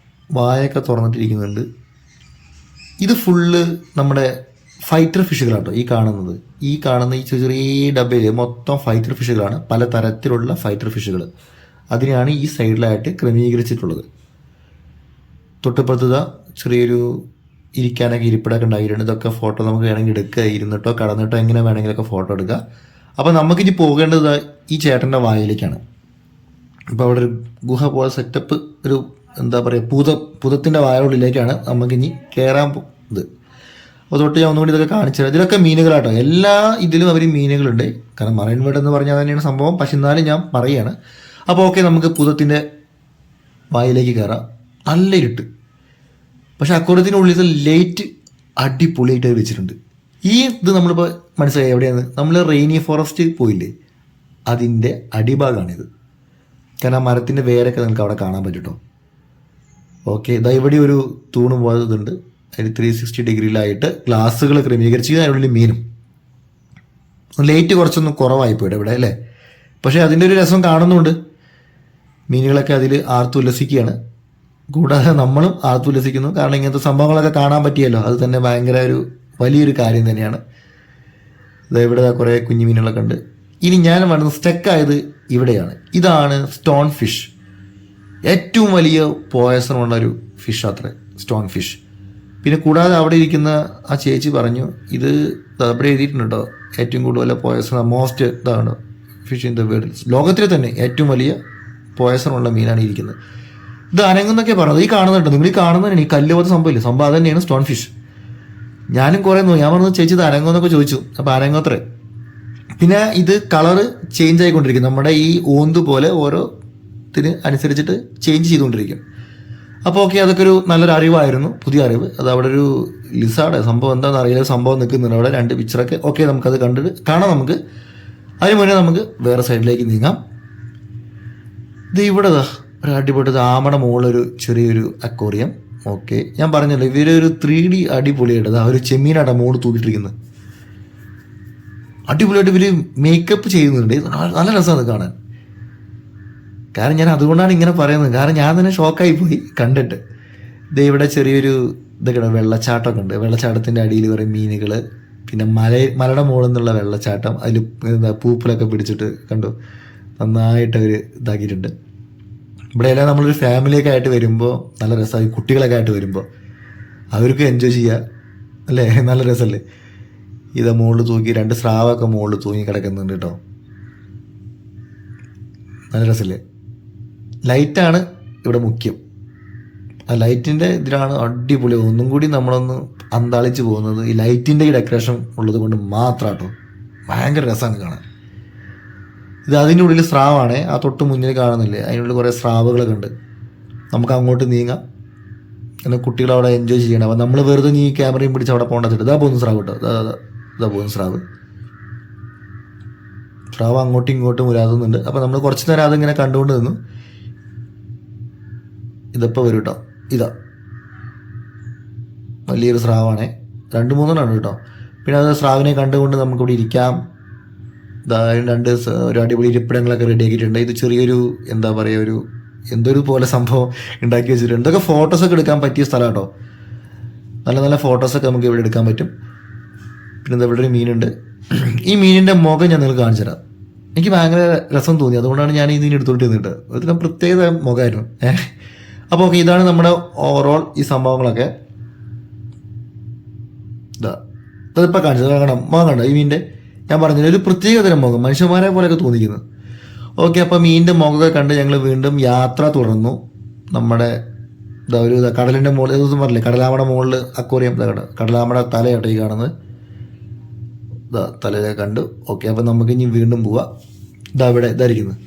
വായൊക്കെ തുറന്നിട്ടിരിക്കുന്നുണ്ട്. ഇത് ഫുള്ള് നമ്മുടെ ഫൈറ്റർ ഫിഷുകളാട്ടോ ഈ കാണുന്നത്. ഈ ചെറിയ ഡബയിൽ മൊത്തം ഫൈറ്റർ ഫിഷുകളാണ്, പല തരത്തിലുള്ള ഫൈറ്റർ ഫിഷുകൾ. അതിനെയാണ് ഈ സൈഡിലായിട്ട് ക്രമീകരിച്ചിട്ടുള്ളത്. തൊട്ടിപ്പുറത്ത് ചെറിയൊരു ഇരിക്കാനൊക്കെ ഇരിപ്പിടൊക്കെ ഉണ്ടായിട്ടുണ്ട്. ഇതൊക്കെ ഫോട്ടോ നമുക്ക് വേണമെങ്കിൽ എടുക്കുക, ഇരുന്നിട്ടോ കടന്നിട്ടോ എങ്ങനെ വേണമെങ്കിലൊക്കെ ഫോട്ടോ എടുക്കുക. അപ്പോൾ നമുക്കിനി പോകേണ്ടത് ഈ ചേട്ടൻ്റെ വായിലേക്കാണ്. അപ്പോൾ അവിടെ ഒരു ഗുഹ പോലെ സെറ്റപ്പ്, ഒരു എന്താ പറയുക, പുതത്തിൻ്റെ വായുള്ളിലേക്കാണ് നമുക്കിനി കയറാൻ പോകുന്നത്. അപ്പോൾ തൊട്ട് ഞാൻ ഒന്നുകൂടി ഇതൊക്കെ കാണിച്ചത്. ഇതിലൊക്കെ മീനുകളാട്ടോ, എല്ലാ ഇതിലും അവർ മീനുകളുണ്ട്. കാരണം മറൈൻ വേൾഡ് എന്ന് പറഞ്ഞാൽ തന്നെയാണ് സംഭവം. പക്ഷെ എന്നാലും ഞാൻ പറയുകയാണ്. അപ്പോൾ ഓക്കെ, നമുക്ക് പുതത്തിൻ്റെ വായിലേക്ക് കയറാം. നല്ല ഇരുട്ട്, പക്ഷെ അക്കൂടത്തിനുള്ളിൽ ലൈറ്റ് അടിപൊളിയായിട്ട് അത് വെച്ചിട്ടുണ്ട്. ഈ ഇത് നമ്മളിപ്പോൾ മനസ്സിലായി എവിടെയാണ്, നമ്മൾ റെയിനി ഫോറസ്റ്റ് പോയില്ലേ, അതിൻ്റെ അടിഭാഗമാണിത്. കാരണം ആ മരത്തിൻ്റെ വേരൊക്കെ നിങ്ങൾക്ക് അവിടെ കാണാൻ പറ്റും. ഓക്കെ, ഇതാ ഇവിടെ ഒരു തൂണ് പോയതുണ്ട്, അതിന് 360 ഡിഗ്രിയിലായിട്ട് ഗ്ലാസ്സുകൾ ക്രമീകരിച്ച് അതിനുള്ളിൽ മീനും. ലൈറ്റ് കുറച്ചൊന്നും കുറവായിപ്പോയിട്ട് ഇവിടെ അല്ലേ, പക്ഷേ അതിൻ്റെ ഒരു രസം കാണുന്നുണ്ട്. മീനുകളൊക്കെ അതിൽ ആർത്തുല്ലസിക്കുകയാണ്, കൂടാതെ നമ്മളും ആർത്തുല്ലസിക്കുന്നു. കാരണം ഇങ്ങനത്തെ സംഭവങ്ങളൊക്കെ കാണാൻ പറ്റിയല്ലോ, അത് തന്നെ ഭയങ്കര ഒരു വലിയൊരു കാര്യം തന്നെയാണ്. ഇവിടെ കുറേ കുഞ്ഞു മീനുകളൊക്കെ ഉണ്ട്. ഇനി ഞാൻ വേണ്ടത് സ്റ്റക്കായത് ഇവിടെയാണ്. ഇതാണ് സ്റ്റോൺ ഫിഷ്. ഏറ്റവും വലിയ പോയസണുള്ളൊരു ഫിഷ് അത്ര സ്റ്റോൺ ഫിഷ്. പിന്നെ കൂടാതെ അവിടെ ഇരിക്കുന്ന ആ ചേച്ചി പറഞ്ഞു, ഇത് അവിടെ എഴുതിയിട്ടുണ്ട് കേട്ടോ, ഏറ്റവും കൂടുതൽ പോയസൺ മോസ്റ്റ് ഇതാണ് ഫിഷ് ഇൻ ദ വേൾഡ്, ലോകത്തിലെ തന്നെ ഏറ്റവും വലിയ പോയസണുള്ള മീനാണ് ഇരിക്കുന്നത്. ഇത് അനങ്ങുന്നൊക്കെ പറഞ്ഞത് ഈ കാണുന്നുണ്ട്, നിങ്ങൾ ഈ കാണുന്നതന്നെ ഈ കല്ല് പോലത്തെ സംഭവമില്ലേ, സംഭവം അത് തന്നെയാണ് സ്റ്റോൺ ഫിഷ്. ഞാനും കുറേ ഞാൻ പറഞ്ഞത് ചേച്ചി ഇത് അനങ്ങുമെന്നൊക്കെ ചോദിച്ചു, അപ്പോൾ അനങ്ങത്രേ. പിന്നെ ഇത് കളറ് ചേഞ്ച് ആയിക്കൊണ്ടിരിക്കും, നമ്മുടെ ഈ ഓന്ത് പോലെ ഓരോത്തിന് അനുസരിച്ചിട്ട് ചേഞ്ച് ചെയ്തുകൊണ്ടിരിക്കും. അപ്പോൾ ഓക്കെ, അതൊക്കെ ഒരു നല്ലൊരു അറിവായിരുന്നു, പുതിയ അറിവ്. അത് അവിടെ ഒരു ലിസാർഡ് സംഭവം എന്താണെന്ന് അറിയില്ല, സംഭവം നിൽക്കുന്നുണ്ട് അവിടെ, 2 പിക്ചറൊക്കെ. ഓക്കെ, നമുക്കത് കണ്ടിട്ട് കാണാം. നമുക്ക് അതിന് മുന്നേ നമുക്ക് വേറെ സൈഡിലേക്ക് നീങ്ങാം. ഇത് ഇവിടെ ഒരു അടിപൊളി ആമയുടെ മുകളിലൊരു ചെറിയൊരു അക്വേറിയം. ഓക്കെ, ഞാൻ പറഞ്ഞല്ലോ ഇവരൊരു 3D അടിപൊളിയായിട്ട് ഒരു ചെമ്മീനായിട്ടാണ് മുകളിൽ തൂക്കിയിട്ടിരിക്കുന്നത്. അടിപൊളിയായിട്ട് ഇവർ മേക്കപ്പ് ചെയ്യുന്നുണ്ട്, നല്ല രസമാണ് കാണാൻ. കാരണം ഞാൻ അതുകൊണ്ടാണ് ഇങ്ങനെ പറയുന്നത്, കാരണം ഞാൻ തന്നെ ഷോക്കായി പോയി കണ്ടിട്ട്. ഇത് ഇവിടെ ചെറിയൊരു ഇതൊക്കെ വെള്ളച്ചാട്ടമൊക്കെ ഉണ്ട്, വെള്ളച്ചാട്ടത്തിൻ്റെ അടിയിൽ കുറേ മീനുകൾ, പിന്നെ മലയുടെ മുകളിൽ നിന്നുള്ള വെള്ളച്ചാട്ടം, അതിൽ പൂപ്പലൊക്കെ പിടിച്ചിട്ട് കണ്ടു, നന്നായിട്ട് അവർ ഇതാക്കിയിട്ടുണ്ട്. ഇവിടെയെല്ലാം നമ്മളൊരു ഫാമിലിയൊക്കെ ആയിട്ട് വരുമ്പോൾ നല്ല രസമായി, കുട്ടികളൊക്കെ ആയിട്ട് വരുമ്പോൾ അവർക്ക് എൻജോയ് ചെയ്യുക അല്ലേ, നല്ല രസമല്ലേ. ഇത് മുകളിൽ തൂക്കി 2 സ്രാവൊക്കെ മുകളിൽ തൂങ്ങി കിടക്കുന്നുണ്ട് കേട്ടോ, നല്ല രസമല്ലേ. ലൈറ്റാണ് ഇവിടെ മുഖ്യം, ആ ലൈറ്റിൻ്റെ ഇതിലാണ് അടിപൊളി. ഒന്നും കൂടി നമ്മളൊന്ന് അന്താളിച്ച് പോകുന്നത് ഈ ലൈറ്റിൻ്റെ ഈ ഡെക്കറേഷൻ ഉള്ളത് കൊണ്ട് മാത്രം കേട്ടോ, ഭയങ്കര രസമാണ് കാണാൻ. ഇത് അതിൻ്റെ ഉള്ളിൽ സ്രാവാണ്, ആ തൊട്ട് മുന്നിൽ കാണുന്നില്ലേ, അതിനുള്ളിൽ കുറേ സ്രാവുകളൊക്കെ ഉണ്ട്. നമുക്ക് അങ്ങോട്ട് നീങ്ങാം, പിന്നെ കുട്ടികളവിടെ എൻജോയ് ചെയ്യണം. അപ്പോൾ നമ്മൾ വെറുതെ നീ ക്യാമറയും പിടിച്ച് അവിടെ പോകേണ്ടത്. ഇതാ പോകുന്ന സ്രാവ് കേട്ടോ, ഇതാ പോകുന്ന സ്രാവ് അങ്ങോട്ടും ഇങ്ങോട്ടും ഉരാതുന്നുണ്ട്. അപ്പോൾ നമ്മൾ കുറച്ച് നേരം അതിങ്ങനെ കണ്ടുകൊണ്ട് നിന്നു. ഇതിപ്പോൾ വരും കേട്ടോ, ഇതാ വലിയൊരു സ്രാവാണേ, 2-3 കേട്ടോ. പിന്നെ അത് സ്രാവിനെ കണ്ടുകൊണ്ട് നമുക്കിവിടെ ഇരിക്കാം. ഇതാ 2 ഒരു അടിപൊളി ഇരിപ്പിടങ്ങളൊക്കെ റെഡി ആക്കിയിട്ടുണ്ട്. ഇത് ചെറിയൊരു എന്താ പറയുക, എന്തൊരു പോലെ സംഭവം ഉണ്ടാക്കി വെച്ചിട്ടുണ്ട്. ഇതൊക്കെ ഫോട്ടോസൊക്കെ എടുക്കാൻ പറ്റിയ സ്ഥലം കേട്ടോ, നല്ല നല്ല ഫോട്ടോസൊക്കെ നമുക്ക് ഇവിടെ എടുക്കാൻ പറ്റും. പിന്നെ എന്താ ഇവിടെ ഒരു മീനുണ്ട്, ഈ മീനിൻ്റെ മുഖം ഞാൻ നിങ്ങൾക്ക് കാണിച്ചു തരാം. എനിക്ക് ഭയങ്കര രസം തോന്നി, അതുകൊണ്ടാണ് ഞാൻ ഈ മീൻ എടുത്തോണ്ട് നിന്നിട്ട്. ഇതിന് പ്രത്യേക മുഖമായിരുന്നു. അപ്പോൾ ഓക്കെ, ഇതാണ് നമ്മുടെ ഓവറോൾ ഈ സംഭവങ്ങളൊക്കെ. ഇതിപ്പോൾ കാണിച്ചത് കാണാം, മുഖം കണ്ടോ ഈ മീനിൻ്റെ, ഞാൻ പറഞ്ഞില്ല ഒരു പ്രത്യേക തരം മുഖം, മനുഷ്യന്മാരെ പോലെയൊക്കെ തോന്നിക്കുന്നത്. ഓക്കെ, അപ്പോൾ മീനിൻ്റെ മുഖമൊക്കെ കണ്ട് ഞങ്ങൾ വീണ്ടും യാത്ര തുടർന്നു. നമ്മുടെ ഒരു കടലിൻ്റെ മുകളിൽ ദിവസം പറഞ്ഞില്ലേ, കടലാമയുടെ മുകളിൽ അക്വേറിയം, കടലാമയുടെ തലയാട്ടോ ഈ കാണുന്നത്, തലയൊക്കെ കണ്ടു. ഓക്കെ, അപ്പം നമുക്ക് ഇനി വീണ്ടും പോവാം. ഇവിടെ ഇതായിരിക്കുന്നത്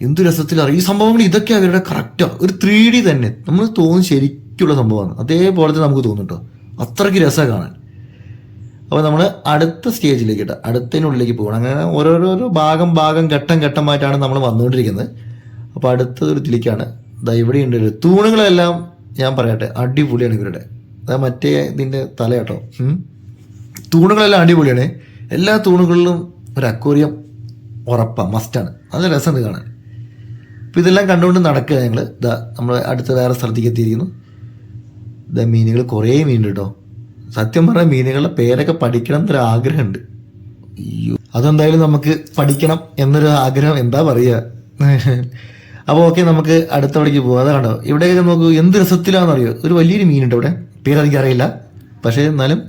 എന്ത് രസത്തിലാണ് ഈ സംഭവങ്ങൾ. ഇതൊക്കെ അവരുടെ കറക്റ്റാണ്, ഒരു 3D തന്നെ നമ്മൾ തോന്നുന്നു ശരിക്കുള്ള സംഭവമാണ്, അതേപോലത്തെ നമുക്ക് തോന്നും കേട്ടോ, അത്രയ്ക്ക് രസമാണ് കാണാൻ. അപ്പോൾ നമ്മൾ അടുത്ത സ്റ്റേജിലേക്ക് അടുത്തതിനുള്ളിലേക്ക് പോകണം. അങ്ങനെ ഓരോരോ ഭാഗം ഘട്ടമായിട്ടാണ് നമ്മൾ വന്നുകൊണ്ടിരിക്കുന്നത്. അപ്പോൾ അടുത്തൊരു ഇതിലേക്കാണ്. ഇവിടെയുണ്ട് തൂണുകളെല്ലാം, ഞാൻ പറയട്ടെ അടിപൊളിയാണ് ഇവരുടെ. മറ്റേ ഇതിൻ്റെ തല കേട്ടോ, തൂണുകളെല്ലാം അടിപൊളിയാണ്. എല്ലാ തൂണുകളിലും ഒരു അക്വേറിയം ഉറപ്പാണ്, മസ്റ്റാണ്, നല്ല രസമുണ്ട് കാണാൻ. അപ്പോൾ ഇതെല്ലാം കണ്ടുകൊണ്ട് നടക്കുക ഞങ്ങൾ. നമ്മൾ അടുത്ത വേറെ സ്ഥലത്തേക്ക് എത്തിയിരിക്കുന്നു. മീനുകൾ കുറേ മീനുണ്ട് കേട്ടോ. സത്യം പറഞ്ഞാൽ മീനുകളുടെ പേരൊക്കെ പഠിക്കണം എന്നൊരു ആഗ്രഹമുണ്ട്. അയ്യോ, അതെന്തായാലും നമുക്ക് പഠിക്കണം എന്നൊരു ആഗ്രഹം, എന്താ പറയുക. അപ്പോൾ ഓക്കെ, നമുക്ക് അടുത്തവിടേക്ക് പോകാം. അതാണോ ഇവിടെയൊക്കെ നോക്കൂ, എന്ത് രസത്തിലാണെന്നറിയോ, ഒരു വലിയൊരു മീനുണ്ട് ഇവിടെ, പേരെനിക്കറിയില്ല. പക്ഷേ എന്നാലും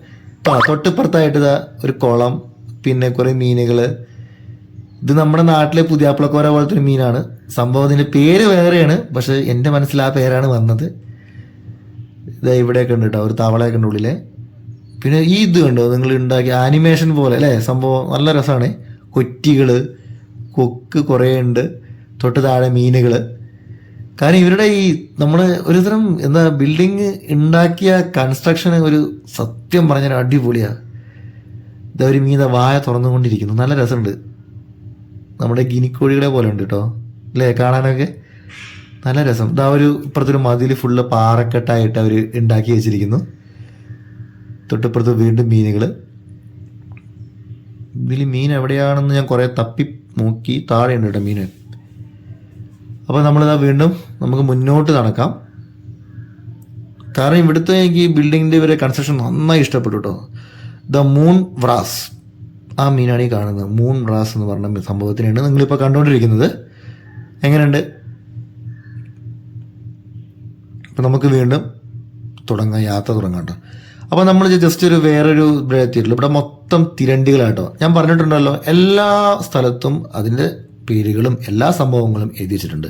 തൊട്ടിപ്പുറത്തായിട്ട് ഒരു കുളം, പിന്നെ കുറേ മീനുകൾ. ഇത് നമ്മുടെ നാട്ടിലെ പുതിയാപ്പിളക്കോര പോലത്തെ ഒരു മീനാണ് സംഭവം. ഇതിൻ്റെ പേര് വേറെയാണ്, പക്ഷേ എൻ്റെ മനസ്സിൽ ആ പേരാണ് വന്നത്. ഇവിടെയൊക്കെ ഉണ്ട് കേട്ടോ, ഒരു തവളയൊക്കെ ഉണ്ട് ഉള്ളിലെ. പിന്നെ ഈ ഇത് കണ്ടോ, നിങ്ങൾ ഉണ്ടാക്കിയ ആനിമേഷൻ പോലെ അല്ലേ സംഭവം, നല്ല രസമാണ്. കൊറ്റികൾ, കൊക്ക് കുറേ ഉണ്ട്, തൊട്ട് താഴെ മീനുകൾ. കാരണം ഇവരുടെ ഈ നമ്മൾ ഒരുതരം എന്താ ബിൽഡിങ് ഉണ്ടാക്കിയ കൺസ്ട്രക്ഷൻ ഒരു സത്യം പറഞ്ഞാൽ അടിപൊളിയാണ്. ഇതാ ഒരു മീത വായ തുറന്നുകൊണ്ടിരിക്കുന്നു, നല്ല രസമുണ്ട്. നമ്മുടെ ഗിനിക്കോഴികളെ പോലെ ഉണ്ട് കേട്ടോ അല്ലേ കാണാനൊക്കെ, നല്ല രസം. ഇതാ ഒരു ഇപ്പുറത്തൊരു മതിൽ ഫുള്ള് പാറക്കെട്ടായിട്ട് അവർ ഉണ്ടാക്കി വെച്ചിരിക്കുന്നു. തൊട്ടിപ്പുറത്ത് വീണ്ടും മീനുകൾ. ഇതിൽ മീൻ എവിടെയാണെന്ന് ഞാൻ കുറേ തപ്പി നോക്കി, താഴെയുണ്ട് കേട്ടോ മീൻ. അപ്പോൾ നമ്മളിതാ വീണ്ടും നമുക്ക് മുന്നോട്ട് നടക്കാം. കാരണം ഇവിടുത്തെ എനിക്ക് ഈ ബിൽഡിങ്ങിൻ്റെ ഇവരെ കൺസ്ട്രക്ഷൻ നന്നായി ഇഷ്ടപ്പെട്ടു കേട്ടോ. ദ മൂൺ വ്രാസ്, ആ മീനാണ് ഈ കാണുന്നത്. മൂൺ വ്രാസ് എന്ന് പറഞ്ഞ സംഭവത്തിനാണ് നിങ്ങളിപ്പോൾ കണ്ടുകൊണ്ടിരിക്കുന്നത്. എങ്ങനെയുണ്ട്? അപ്പം നമുക്ക് വീണ്ടും യാത്ര തുടങ്ങാം കേട്ടോ. അപ്പോൾ നമ്മൾ ജസ്റ്റ് ഒരു വേറൊരു ഇവിടെ എത്തിയിട്ടുള്ളൂ. ഇവിടെ മൊത്തം തിരണ്ടികളാട്ടോ. ഞാൻ പറഞ്ഞിട്ടുണ്ടല്ലോ എല്ലാ സ്ഥലത്തും അതിൻ്റെ പേരുകളും എല്ലാ സംഭവങ്ങളും എഴുതി വെച്ചിട്ടുണ്ട്.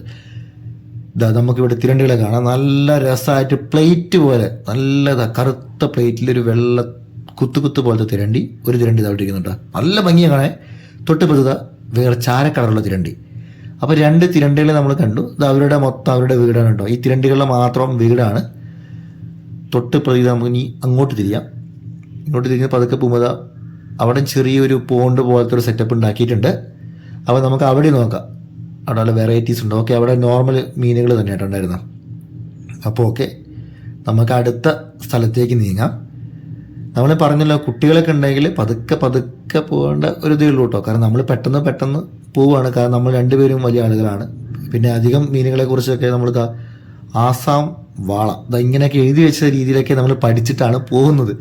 ഇതാ നമുക്കിവിടെ തിരണ്ടികളെ കാണാം. നല്ല രസമായിട്ട് പ്ലേറ്റ് പോലെ നല്ലതാ, കറുത്ത പ്ലേറ്റിലൊരു വെള്ള കുത്തു പോലത്തെ തിരണ്ടി, ഒരു തിരണ്ടി ഇതായിട്ടിരിക്കുന്നുണ്ടോ, നല്ല ഭംഗിയാണ് കാണാൻ. തൊട്ട് വേറെ ചാരക്കളറുള്ള തിരണ്ടി. അപ്പോൾ 2 തിരണ്ടികളെ നമ്മൾ കണ്ടു. ഇത് അവരുടെ മൊത്തം അവരുടെ വീടാണ് കേട്ടോ. ഈ തിരണ്ടികളുടെ മാത്രം വീടാണ്. തൊട്ട് നമുക്ക് ഇനി അങ്ങോട്ട് തിരിയാം. ഇങ്ങോട്ട് തിരിഞ്ഞ് പതുക്കെ പോകുമ്പോൾ അവിടെ ചെറിയൊരു പോണ്ട് പോലത്തെ ഒരു സെറ്റപ്പ് ഉണ്ടാക്കിയിട്ടുണ്ട്. അപ്പോൾ നമുക്ക് അവിടെ നോക്കാം, അവിടെ നല്ല വെറൈറ്റീസ് ഉണ്ട്. ഓക്കെ, അവിടെ നോർമൽ മീനുകൾ തന്നെയായിട്ട് ഉണ്ടായിരുന്നു. അപ്പോൾ ഓക്കെ, നമുക്ക് അടുത്ത സ്ഥലത്തേക്ക് നീങ്ങാം. നമ്മൾ പറഞ്ഞല്ലോ കുട്ടികളൊക്കെ ഉണ്ടെങ്കിൽ പതുക്കെ പോകേണ്ട ഒരു ഇതേ ഉള്ളൂ കേട്ടോ. കാരണം നമ്മൾ പെട്ടെന്ന് പോവുകയാണ്. കാരണം നമ്മൾ 2 പേരും വലിയ ആളുകളാണ്. പിന്നെ അധികം മീനുകളെ കുറിച്ചൊക്കെ നമ്മൾ ആസാം വാള ഇങ്ങനെയൊക്കെ എഴുതി വെച്ച രീതിയിലൊക്കെ നമ്മൾ പഠിച്ചിട്ടാണ് പോകുന്നത്.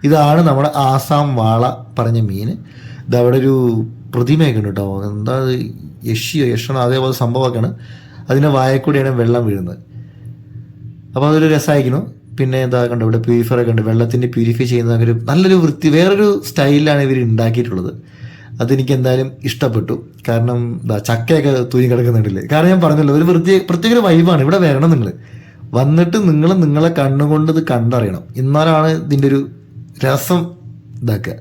ഇതാണ് നമ്മുടെ ആസാം വാള പറഞ്ഞ മീൻ. ഇതവിടെ ഒരു പ്രതിമയൊക്കെ ഉണ്ട് കേട്ടോ. എന്താ യക്ഷണോ അതേപോലെ സംഭവമൊക്കെയാണ്. അതിൻ്റെ വായക്കൂടിയാണ് വെള്ളം വീഴുന്നത്. അപ്പോൾ അതൊരു രസമായിരിക്കുന്നു. പിന്നെ എന്താ കണ്ടോ, ഇവിടെ പ്യൂരിഫയറൊക്കെ ഉണ്ട്. വെള്ളത്തിൻ്റെ പ്യൂരിഫൈ ചെയ്യുന്ന ഒരു നല്ലൊരു വേറൊരു സ്റ്റൈലിലാണ് ഇവർ ഉണ്ടാക്കിയിട്ടുള്ളത്. അതെനിക്ക് എന്തായാലും ഇഷ്ടപ്പെട്ടു. കാരണം ചക്കയൊക്കെ തൂങ്ങി കിടക്കുന്നുണ്ടല്ലേ. കാരണം ഞാൻ പറഞ്ഞല്ലോ ഒരു പ്രത്യേക ഒരു വൈബാണ്. ഇവിടെ വരണം നിങ്ങൾ, വന്നിട്ട് നിങ്ങളെ കണ്ണുകൊണ്ട് ഇത് കണ്ടറിയണം. എന്നാലാണ് ഇതിൻ്റെ ഒരു രസം ഇതാക്കുക.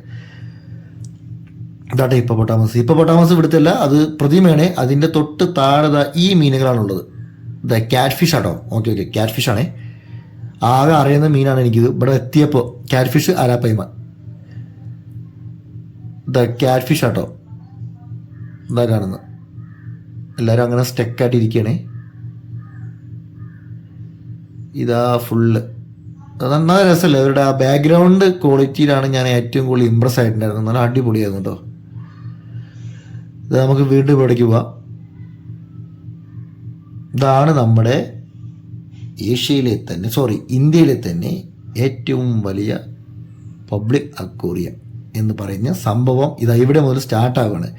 ഇതാട്ടെ ഹിപ്പോപ്പൊട്ടാമസ് ഇവിടുത്തെ അല്ല, അത് പ്രതിമയാണ്. അതിൻ്റെ തൊട്ട് താഴെ ഈ മീനുകളാണുള്ളത്. ക്യാറ്റ് ഫിഷ് ആട്ടോ. ഓക്കെ ക്യാറ്റ് ഫിഷ് ആണേ. ആകെ അറിയുന്ന മീനാണ് എനിക്കിത്. ഇവിടെ എത്തിയപ്പോൾ ക്യാറ്റ് ഫിഷ് ആരാപ്പയ്മ ക്യാറ്റ് ഫിഷ് ആട്ടോ. ഇതാ കാണുന്നത്. എല്ലാവരും അങ്ങനെ സ്റ്റെക്കായിട്ട് ഇരിക്കുകയാണേ. ഇതാ ഫുള്ള് നന്നായി രസമല്ലേ. അവരുടെ ആ ബാക്ക്ഗ്രൗണ്ട് ക്വാളിറ്റിയിലാണ് ഞാൻ ഏറ്റവും കൂടുതൽ ഇമ്പ്രസ് ആയിട്ടുണ്ടായിരുന്നത്. നല്ല അടിപൊളിയായിരുന്നു കേട്ടോ. ഇത് നമുക്ക് വീണ്ടും ഇവിടേക്ക് പോവാം. ഇതാണ് നമ്മുടെ ഇന്ത്യയിലെ തന്നെ ഏറ്റവും വലിയ പബ്ലിക് അക്വേറിയം എന്ന് പറയുന്ന സംഭവം. ഇതാ ഇവിടെ മുതൽ സ്റ്റാർട്ടാവുകയാണ്.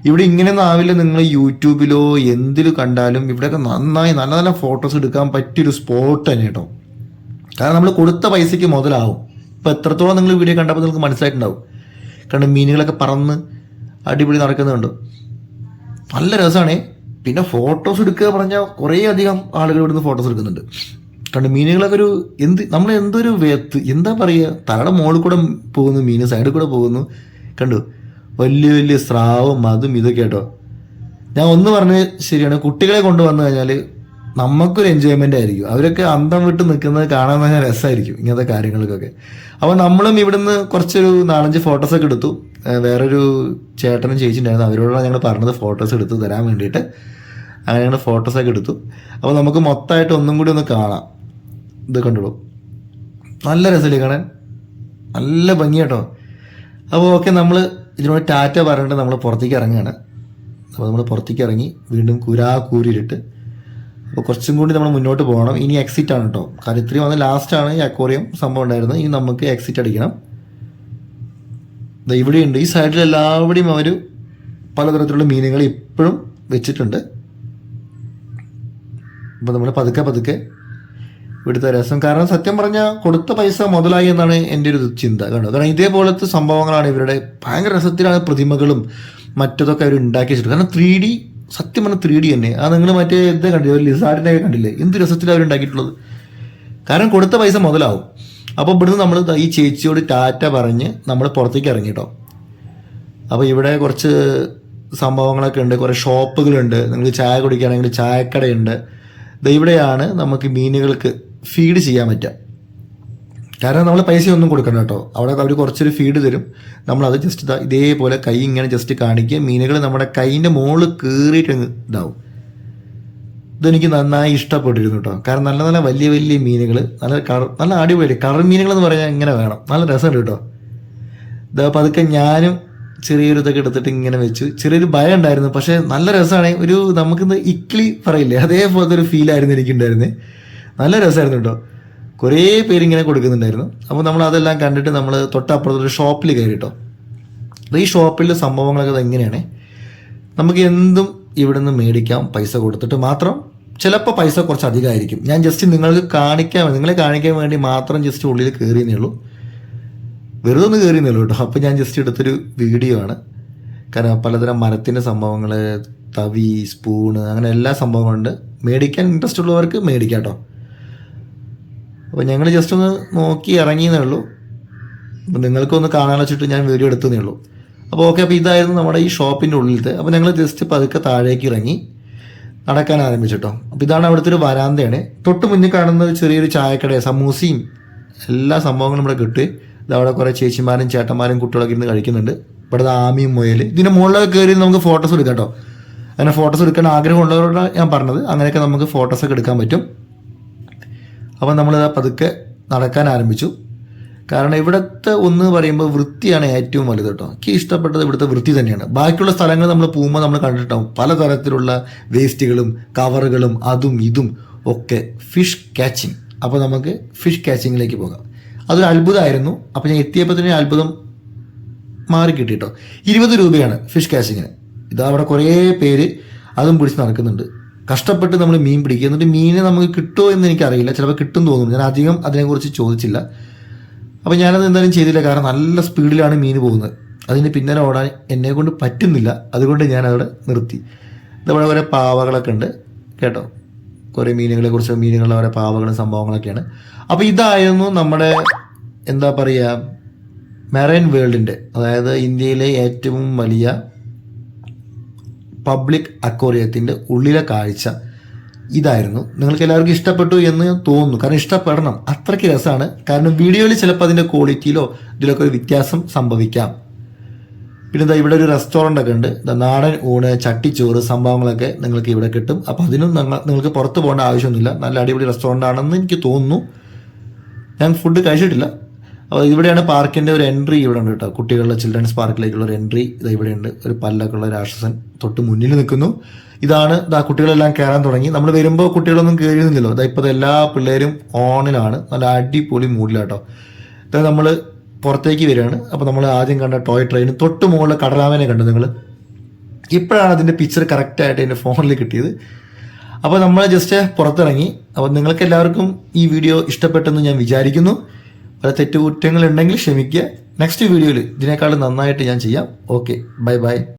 ഇവിടെ ഇങ്ങനെയൊന്നും ആവില്ല. നിങ്ങൾ യൂട്യൂബിലോ എന്തിലും കണ്ടാലും ഇവിടെയൊക്കെ നന്നായി നല്ല നല്ല ഫോട്ടോസ് എടുക്കാൻ പറ്റിയൊരു സ്പോട്ട് തന്നെ കേട്ടോ. കാരണം നമ്മൾ കൊടുത്ത പൈസയ്ക്ക് മുതലാവും. ഇപ്പോൾ എത്രത്തോളം നിങ്ങൾ വീഡിയോ കണ്ടപ്പോൾ നിങ്ങൾക്ക് മനസ്സിലായിട്ടുണ്ടാവും. കാരണം മീനുകളൊക്കെ പറന്ന് അടിപൊളി നടക്കുന്നുണ്ട്. നല്ല രസമാണ്. പിന്നെ ഫോട്ടോസ് എടുക്കുക പറഞ്ഞാൽ കുറേ അധികം ആളുകൾ ഇവിടുന്ന് ഫോട്ടോസ് എടുക്കുന്നുണ്ട്. കാരണം മീനുകളൊക്കെ ഒരു നമ്മൾ എന്തൊരു എന്താ പറയുക, തലയുടെ മുകളിൽ കൂടെ പോകുന്നു മീൻ, സൈഡിൽ കൂടെ പോകുന്നു. കണ്ടു വലിയ സ്രാവും അതും ഇതൊക്കെ കേട്ടോ. ഞാൻ ഒന്ന് പറഞ്ഞ് ശരിയാണ്, കുട്ടികളെ കൊണ്ടുവന്നു കഴിഞ്ഞാൽ നമുക്കൊരു എൻജോയ്മെൻ്റ് ആയിരിക്കും. അവരൊക്കെ അന്തം വിട്ട് നിൽക്കുന്നത് കാണാൻ തന്നെ രസമായിരിക്കും ഇങ്ങനത്തെ കാര്യങ്ങൾക്കൊക്കെ. അപ്പോൾ നമ്മളും ഇവിടുന്ന് കുറച്ചൊരു 4-5 ഫോട്ടോസൊക്കെ എടുത്തു. വേറൊരു ചേട്ടനും ചേച്ചിണ്ടായിരുന്നു, അവരോടാണ് ഞങ്ങൾ പറഞ്ഞത് ഫോട്ടോസ് എടുത്ത് തരാൻ വേണ്ടിയിട്ട്. അങ്ങനെ ഞങ്ങൾ ഫോട്ടോസൊക്കെ എടുത്തു. അപ്പോൾ നമുക്ക് മൊത്തമായിട്ട് ഒന്നും കൂടി ഒന്ന് കാണാം. ഇത് കണ്ടോളൂ, നല്ല രസമില്ലേ കാണാൻ, നല്ല ഭംഗി കേട്ടോ. അപ്പോൾ ഓക്കെ, നമ്മൾ ഇതിനോട് ടാറ്റ പറഞ്ഞിട്ട് നമ്മൾ പുറത്തേക്ക് ഇറങ്ങുകയാണ്. അപ്പോൾ നമ്മൾ പുറത്തേക്ക് ഇറങ്ങി വീണ്ടും കൂരിട്ട് അപ്പോൾ കുറച്ചും കൂടി നമ്മൾ മുന്നോട്ട് പോകണം. ഇനി എക്സിറ്റ് ആണ് കേട്ടോ. കാരണം ഇത്രയും വന്ന് ലാസ്റ്റാണ് ഈ അക്വേറിയം സംഭവം ഉണ്ടായിരുന്നത്. ഇനി നമുക്ക് എക്സിറ്റ് അടിക്കണം. ഇവിടെയുണ്ട് ഈ സൈഡിൽ എല്ലാവിടെയും അവർ പലതരത്തിലുള്ള മീനുകൾ ഇപ്പോഴും വെച്ചിട്ടുണ്ട്. അപ്പോൾ നമ്മൾ പതുക്കെ ഇവിടുത്തെ രസം, കാരണം സത്യം പറഞ്ഞാൽ കൊടുത്ത പൈസ മുതലായി എന്നാണ് എൻ്റെ ഒരു ചിന്ത. കണ്ടോ, കാരണം ഇതേപോലത്തെ സംഭവങ്ങളാണ് ഇവരുടെ ഭയങ്കര രസത്തിലാണ് പ്രതിമകളും മറ്റതൊക്കെ അവർ ഉണ്ടാക്കി വെച്ചിട്ട്. കാരണം 3D, സത്യം പറഞ്ഞാൽ 3D തന്നെ. അത് നിങ്ങൾ മറ്റേ ഇത് കണ്ടില്ലേ, ഒരു ലിസാർഡിനെ കണ്ടില്ലേ, എന്ത് രസത്തിലാണ് അവർ ഉണ്ടാക്കിയിട്ടുള്ളത്. കാരണം കൊടുത്ത പൈസ മുതലാവും. അപ്പോൾ ഇവിടുന്ന് നമ്മൾ ഈ ചേച്ചിയോട് ടാറ്റ പറഞ്ഞ് നമ്മൾ പുറത്തേക്ക് ഇറങ്ങി കേട്ടോ. അപ്പോൾ ഇവിടെ കുറച്ച് സംഭവങ്ങളൊക്കെ ഉണ്ട്, കുറേ ഷോപ്പുകളുണ്ട്. നിങ്ങൾ ചായ കുടിക്കുകയാണെങ്കിൽ ചായക്കടയുണ്ട്. ഇവിടെയാണ് നമുക്ക് മീനുകൾക്ക് ഫീഡ് ചെയ്യാൻ പറ്റുക. കാരണം നമ്മൾ പൈസ ഒന്നും കൊടുക്കണം കേട്ടോ. അവിടെ അവർ കുറച്ചൊരു ഫീഡ് തരും. നമ്മളത് ജസ്റ്റ് ഇതേപോലെ കൈ ഇങ്ങനെ ജസ്റ്റ് കാണിക്കുക. മീനുകൾ നമ്മുടെ കൈയിൻ്റെ മുകളിൽ കയറിയിട്ട് ഇതാവും. ഇതെനിക്ക് നന്നായി ഇഷ്ടപ്പെട്ടിരുന്നു കേട്ടോ. കാരണം നല്ല നല്ല വലിയ വലിയ മീനുകൾ, നല്ല അടിപൊളി കളർ മീനുകളെന്ന് പറഞ്ഞാൽ ഇങ്ങനെ വേണം. നല്ല രസമുണ്ട് കേട്ടോ. അപ്പോൾ അതൊക്കെ ഞാനും ചെറിയൊരു ഇതൊക്കെ എടുത്തിട്ട് ഇങ്ങനെ വെച്ചു. ചെറിയൊരു ഭയം ഉണ്ടായിരുന്നു, പക്ഷേ നല്ല രസമാണ്. ഒരു നമുക്കിന്ന് ഇക്ലി പറയില്ലേ, അതേപോലത്തെ ഒരു ഫീലായിരുന്നു എനിക്കുണ്ടായിരുന്നത്. നല്ല രസമായിരുന്നു കേട്ടോ. കുറേ പേരിങ്ങനെ കൊടുക്കുന്നുണ്ടായിരുന്നു. അപ്പോൾ നമ്മൾ അതെല്ലാം കണ്ടിട്ട് നമ്മൾ തൊട്ടപ്പുറത്തൊരു ഷോപ്പിൽ കയറി കേട്ടോ. അപ്പോൾ ഈ ഷോപ്പിലെ സംഭവങ്ങളൊക്കെ എങ്ങനെയാണ്, നമുക്ക് എന്തും ഇവിടെ നിന്ന് മേടിക്കാം പൈസ കൊടുത്തിട്ട് മാത്രം. ചിലപ്പോൾ പൈസ കുറച്ച് അധികമായിരിക്കും. ഞാൻ ജസ്റ്റ് നിങ്ങളെ കാണിക്കാൻ വേണ്ടി മാത്രം ജസ്റ്റ് ഉള്ളിൽ കയറിയെന്നേ ഉള്ളൂ, വെറുതെ ഒന്ന് കയറിയെന്നേ ഉള്ളൂ കേട്ടോ. അപ്പോൾ ഞാൻ ജസ്റ്റ് എടുത്തൊരു വീഡിയോ ആണ്. കാരണം പലതരം മരത്തിൻ്റെ സംഭവങ്ങൾ, തവി, സ്പൂണ്, അങ്ങനെ എല്ലാ സംഭവങ്ങളുണ്ട്. മേടിക്കാൻ ഇൻട്രസ്റ്റ് ഉള്ളവർക്ക് മേടിക്കാം കേട്ടോ. അപ്പോൾ ഞങ്ങൾ ജസ്റ്റ് ഒന്ന് നോക്കി ഇറങ്ങിയെന്നേ ഉള്ളൂ. അപ്പോൾ നിങ്ങൾക്കൊന്ന് കാണാൻ വെച്ചിട്ട് ഞാൻ വീഡിയോ എടുത്തതേ ഉള്ളൂ. അപ്പോൾ ഓക്കെ, അപ്പോൾ ഇതായിരുന്നു നമ്മുടെ ഈ ഷോപ്പിൻ്റെ ഉള്ളിലത്തെ. അപ്പോൾ ഞങ്ങൾ ജസ്റ്റ് പതുക്കെ താഴേക്ക് ഇറങ്ങി നടക്കാൻ ആരംഭിച്ചിട്ടോ. അപ്പോൾ ഇതാണ് അവിടുത്തെ ഒരു വരാന്തയാണ്. തൊട്ട് മുന്നിൽ കാണുന്നത് ചെറിയൊരു ചായക്കട, സമൂസയും എല്ലാ സംഭവങ്ങളും ഇവിടെ കിട്ടും. ഇതവിടെ കുറേ ചേച്ചിമാരും ചേട്ടന്മാരും കുട്ടികളൊക്കെ ഇരുന്ന് കഴിക്കുന്നുണ്ട്. ഇവിടെ ആമിയും മുയൽ. ഇതിൻ്റെ മുകളിലൊക്കെ കയറി നമുക്ക് ഫോട്ടോസ് എടുക്കാം കേട്ടോ. അങ്ങനെ ഫോട്ടോസ് എടുക്കാൻ ആഗ്രഹമുള്ളവരോട് ഞാൻ പറഞ്ഞത്, അങ്ങനെയൊക്കെ നമുക്ക് ഫോട്ടോസൊക്കെ എടുക്കാൻ പറ്റും. അപ്പം നമ്മളിതാ പതുക്കെ നടക്കാൻ ആരംഭിച്ചു. കാരണം ഇവിടുത്തെ ഒന്ന് പറയുമ്പോൾ വൃത്തിയാണ് ഏറ്റവും വലുത് കേട്ടോ. എനിക്ക് ഇഷ്ടപ്പെട്ടത് ഇവിടുത്തെ വൃത്തി തന്നെയാണ്. ബാക്കിയുള്ള സ്ഥലങ്ങൾ നമ്മൾ പോകുമ്പോൾ നമ്മൾ കണ്ടിട്ടുണ്ടാവും പലതരത്തിലുള്ള വേസ്റ്റുകളും കവറുകളും അതും ഇതും ഒക്കെ. Fish catching. അപ്പോൾ നമുക്ക് ഫിഷ് കാച്ചിങ്ങിലേക്ക് പോകാം. അതൊരു അത്ഭുതമായിരുന്നു. അപ്പോൾ ഞാൻ എത്തിയപ്പോൾ തന്നെ അത്ഭുതം മാറി കിട്ടി കേട്ടോ. 20 രൂപയാണ് ഫിഷ് കാച്ചിങ്ങിന്. ഇതാ അവിടെ കുറേ പേര് അതും പിടിച്ച് നടക്കുന്നുണ്ട്. കഷ്ടപ്പെട്ട് നമ്മൾ മീൻ പിടിക്കുക. എന്നിട്ട് മീനെ നമുക്ക് കിട്ടുമോ എന്ന് എനിക്കറിയില്ല. ചിലപ്പോൾ കിട്ടും തോന്നുന്നു. ഞാൻ അധികം അതിനെക്കുറിച്ച് ചോദിച്ചില്ല. അപ്പോൾ ഞാനത് എന്തായാലും ചെയ്തില്ല. കാരണം നല്ല സ്പീഡിലാണ് മീൻ പോകുന്നത്. അതിന് പിന്നാലെ ഓടാൻ എന്നെക്കൊണ്ട് പറ്റുന്നില്ല. അതുകൊണ്ട് ഞാനവിടെ നിർത്തി. ഇതവിടെ കുറേ പാവകളൊക്കെ ഉണ്ട് കേട്ടോ. കുറേ മീനുകളുടെ കുറേ പാവകളും സംഭവങ്ങളൊക്കെയാണ്. അപ്പോൾ ഇതായിരുന്നു നമ്മുടെ എന്താ പറയുക മെറൈൻ വേൾഡിൻ്റെ, അതായത് ഇന്ത്യയിലെ ഏറ്റവും വലിയ പബ്ലിക് അക്വേറിയത്തിൻ്റെ ഉള്ളിലെ കാഴ്ച ഇതായിരുന്നു. നിങ്ങൾക്ക് എല്ലാവർക്കും ഇഷ്ടപ്പെട്ടു എന്ന് തോന്നുന്നു. കാരണം ഇഷ്ടപ്പെടണം, അത്രയ്ക്ക് രസമാണ്. കാരണം വീഡിയോയിൽ ചിലപ്പോൾ അതിൻ്റെ ക്വാളിറ്റിയിലോ ഇതിലൊക്കെ ഒരു വ്യത്യാസം സംഭവിക്കാം. പിന്നെ ഇതാ ഇവിടെ ഒരു റെസ്റ്റോറൻ്റ് ഒക്കെ ഉണ്ട്. നാടൻ ഊണ്, ചട്ടിച്ചോറ് സംഭവങ്ങളൊക്കെ നിങ്ങൾക്ക് ഇവിടെ കിട്ടും. അപ്പോൾ അതിനും നിങ്ങൾക്ക് പുറത്ത് പോകേണ്ട ആവശ്യമൊന്നുമില്ല. നല്ല അടിപൊളി റെസ്റ്റോറൻ്റ് ആണെന്ന് എനിക്ക് തോന്നുന്നു. ഞാൻ ഫുഡ് കഴിച്ചിട്ടില്ല. അപ്പോൾ ഇവിടെയാണ് പാർക്കിൻ്റെ ഒരു എൻട്രി ഇവിടെ ഉണ്ട് കേട്ടോ. കുട്ടികളുടെ ചിൽഡ്രൻസ് പാർക്കിലേക്കുള്ള ഒരു എൻട്രി ഇത് ഇവിടെയുണ്ട്. ഒരു പല്ലൊക്കെ ഉള്ള രാക്ഷസൻ തൊട്ട് മുന്നിൽ നിൽക്കുന്നു. ഇതാണ് കുട്ടികളെല്ലാം കയറാൻ തുടങ്ങി. നമ്മൾ വരുമ്പോൾ കുട്ടികളൊന്നും കയറിയിരുന്നില്ലല്ലോ. ഇപ്പോൾ എല്ലാ പിള്ളേരും ഓണിലാണ്. നല്ല അടിപൊളി മൂഡിലാട്ടോ. ഇത് നമ്മൾ പുറത്തേക്ക് വരികയാണ്. അപ്പോൾ നമ്മൾ ആദ്യം കണ്ട ടോയ് ട്രെയിൻ തൊട്ട് മുകളിൽ കടലാമേനെ കണ്ടു നിങ്ങൾ. ഇപ്പോഴാണ് അതിൻ്റെ പിക്ചർ കറക്റ്റായിട്ട് എൻ്റെ ഫോണിൽ കിട്ടിയത്. അപ്പോൾ നമ്മൾ ജസ്റ്റ് പുറത്തിറങ്ങി. അപ്പോൾ നിങ്ങൾക്ക് എല്ലാവർക്കും ഈ വീഡിയോ ഇഷ്ടപ്പെട്ടെന്ന് ഞാൻ വിചാരിക്കുന്നു. പല തെറ്റുകുറ്റങ്ങളുണ്ടെങ്കിൽ ക്ഷമിക്കുക. നെക്സ്റ്റ് വീഡിയോയിൽ ഇതിനേക്കാളും നന്നായിട്ട് ഞാൻ ചെയ്യാം. Okay, bye bye.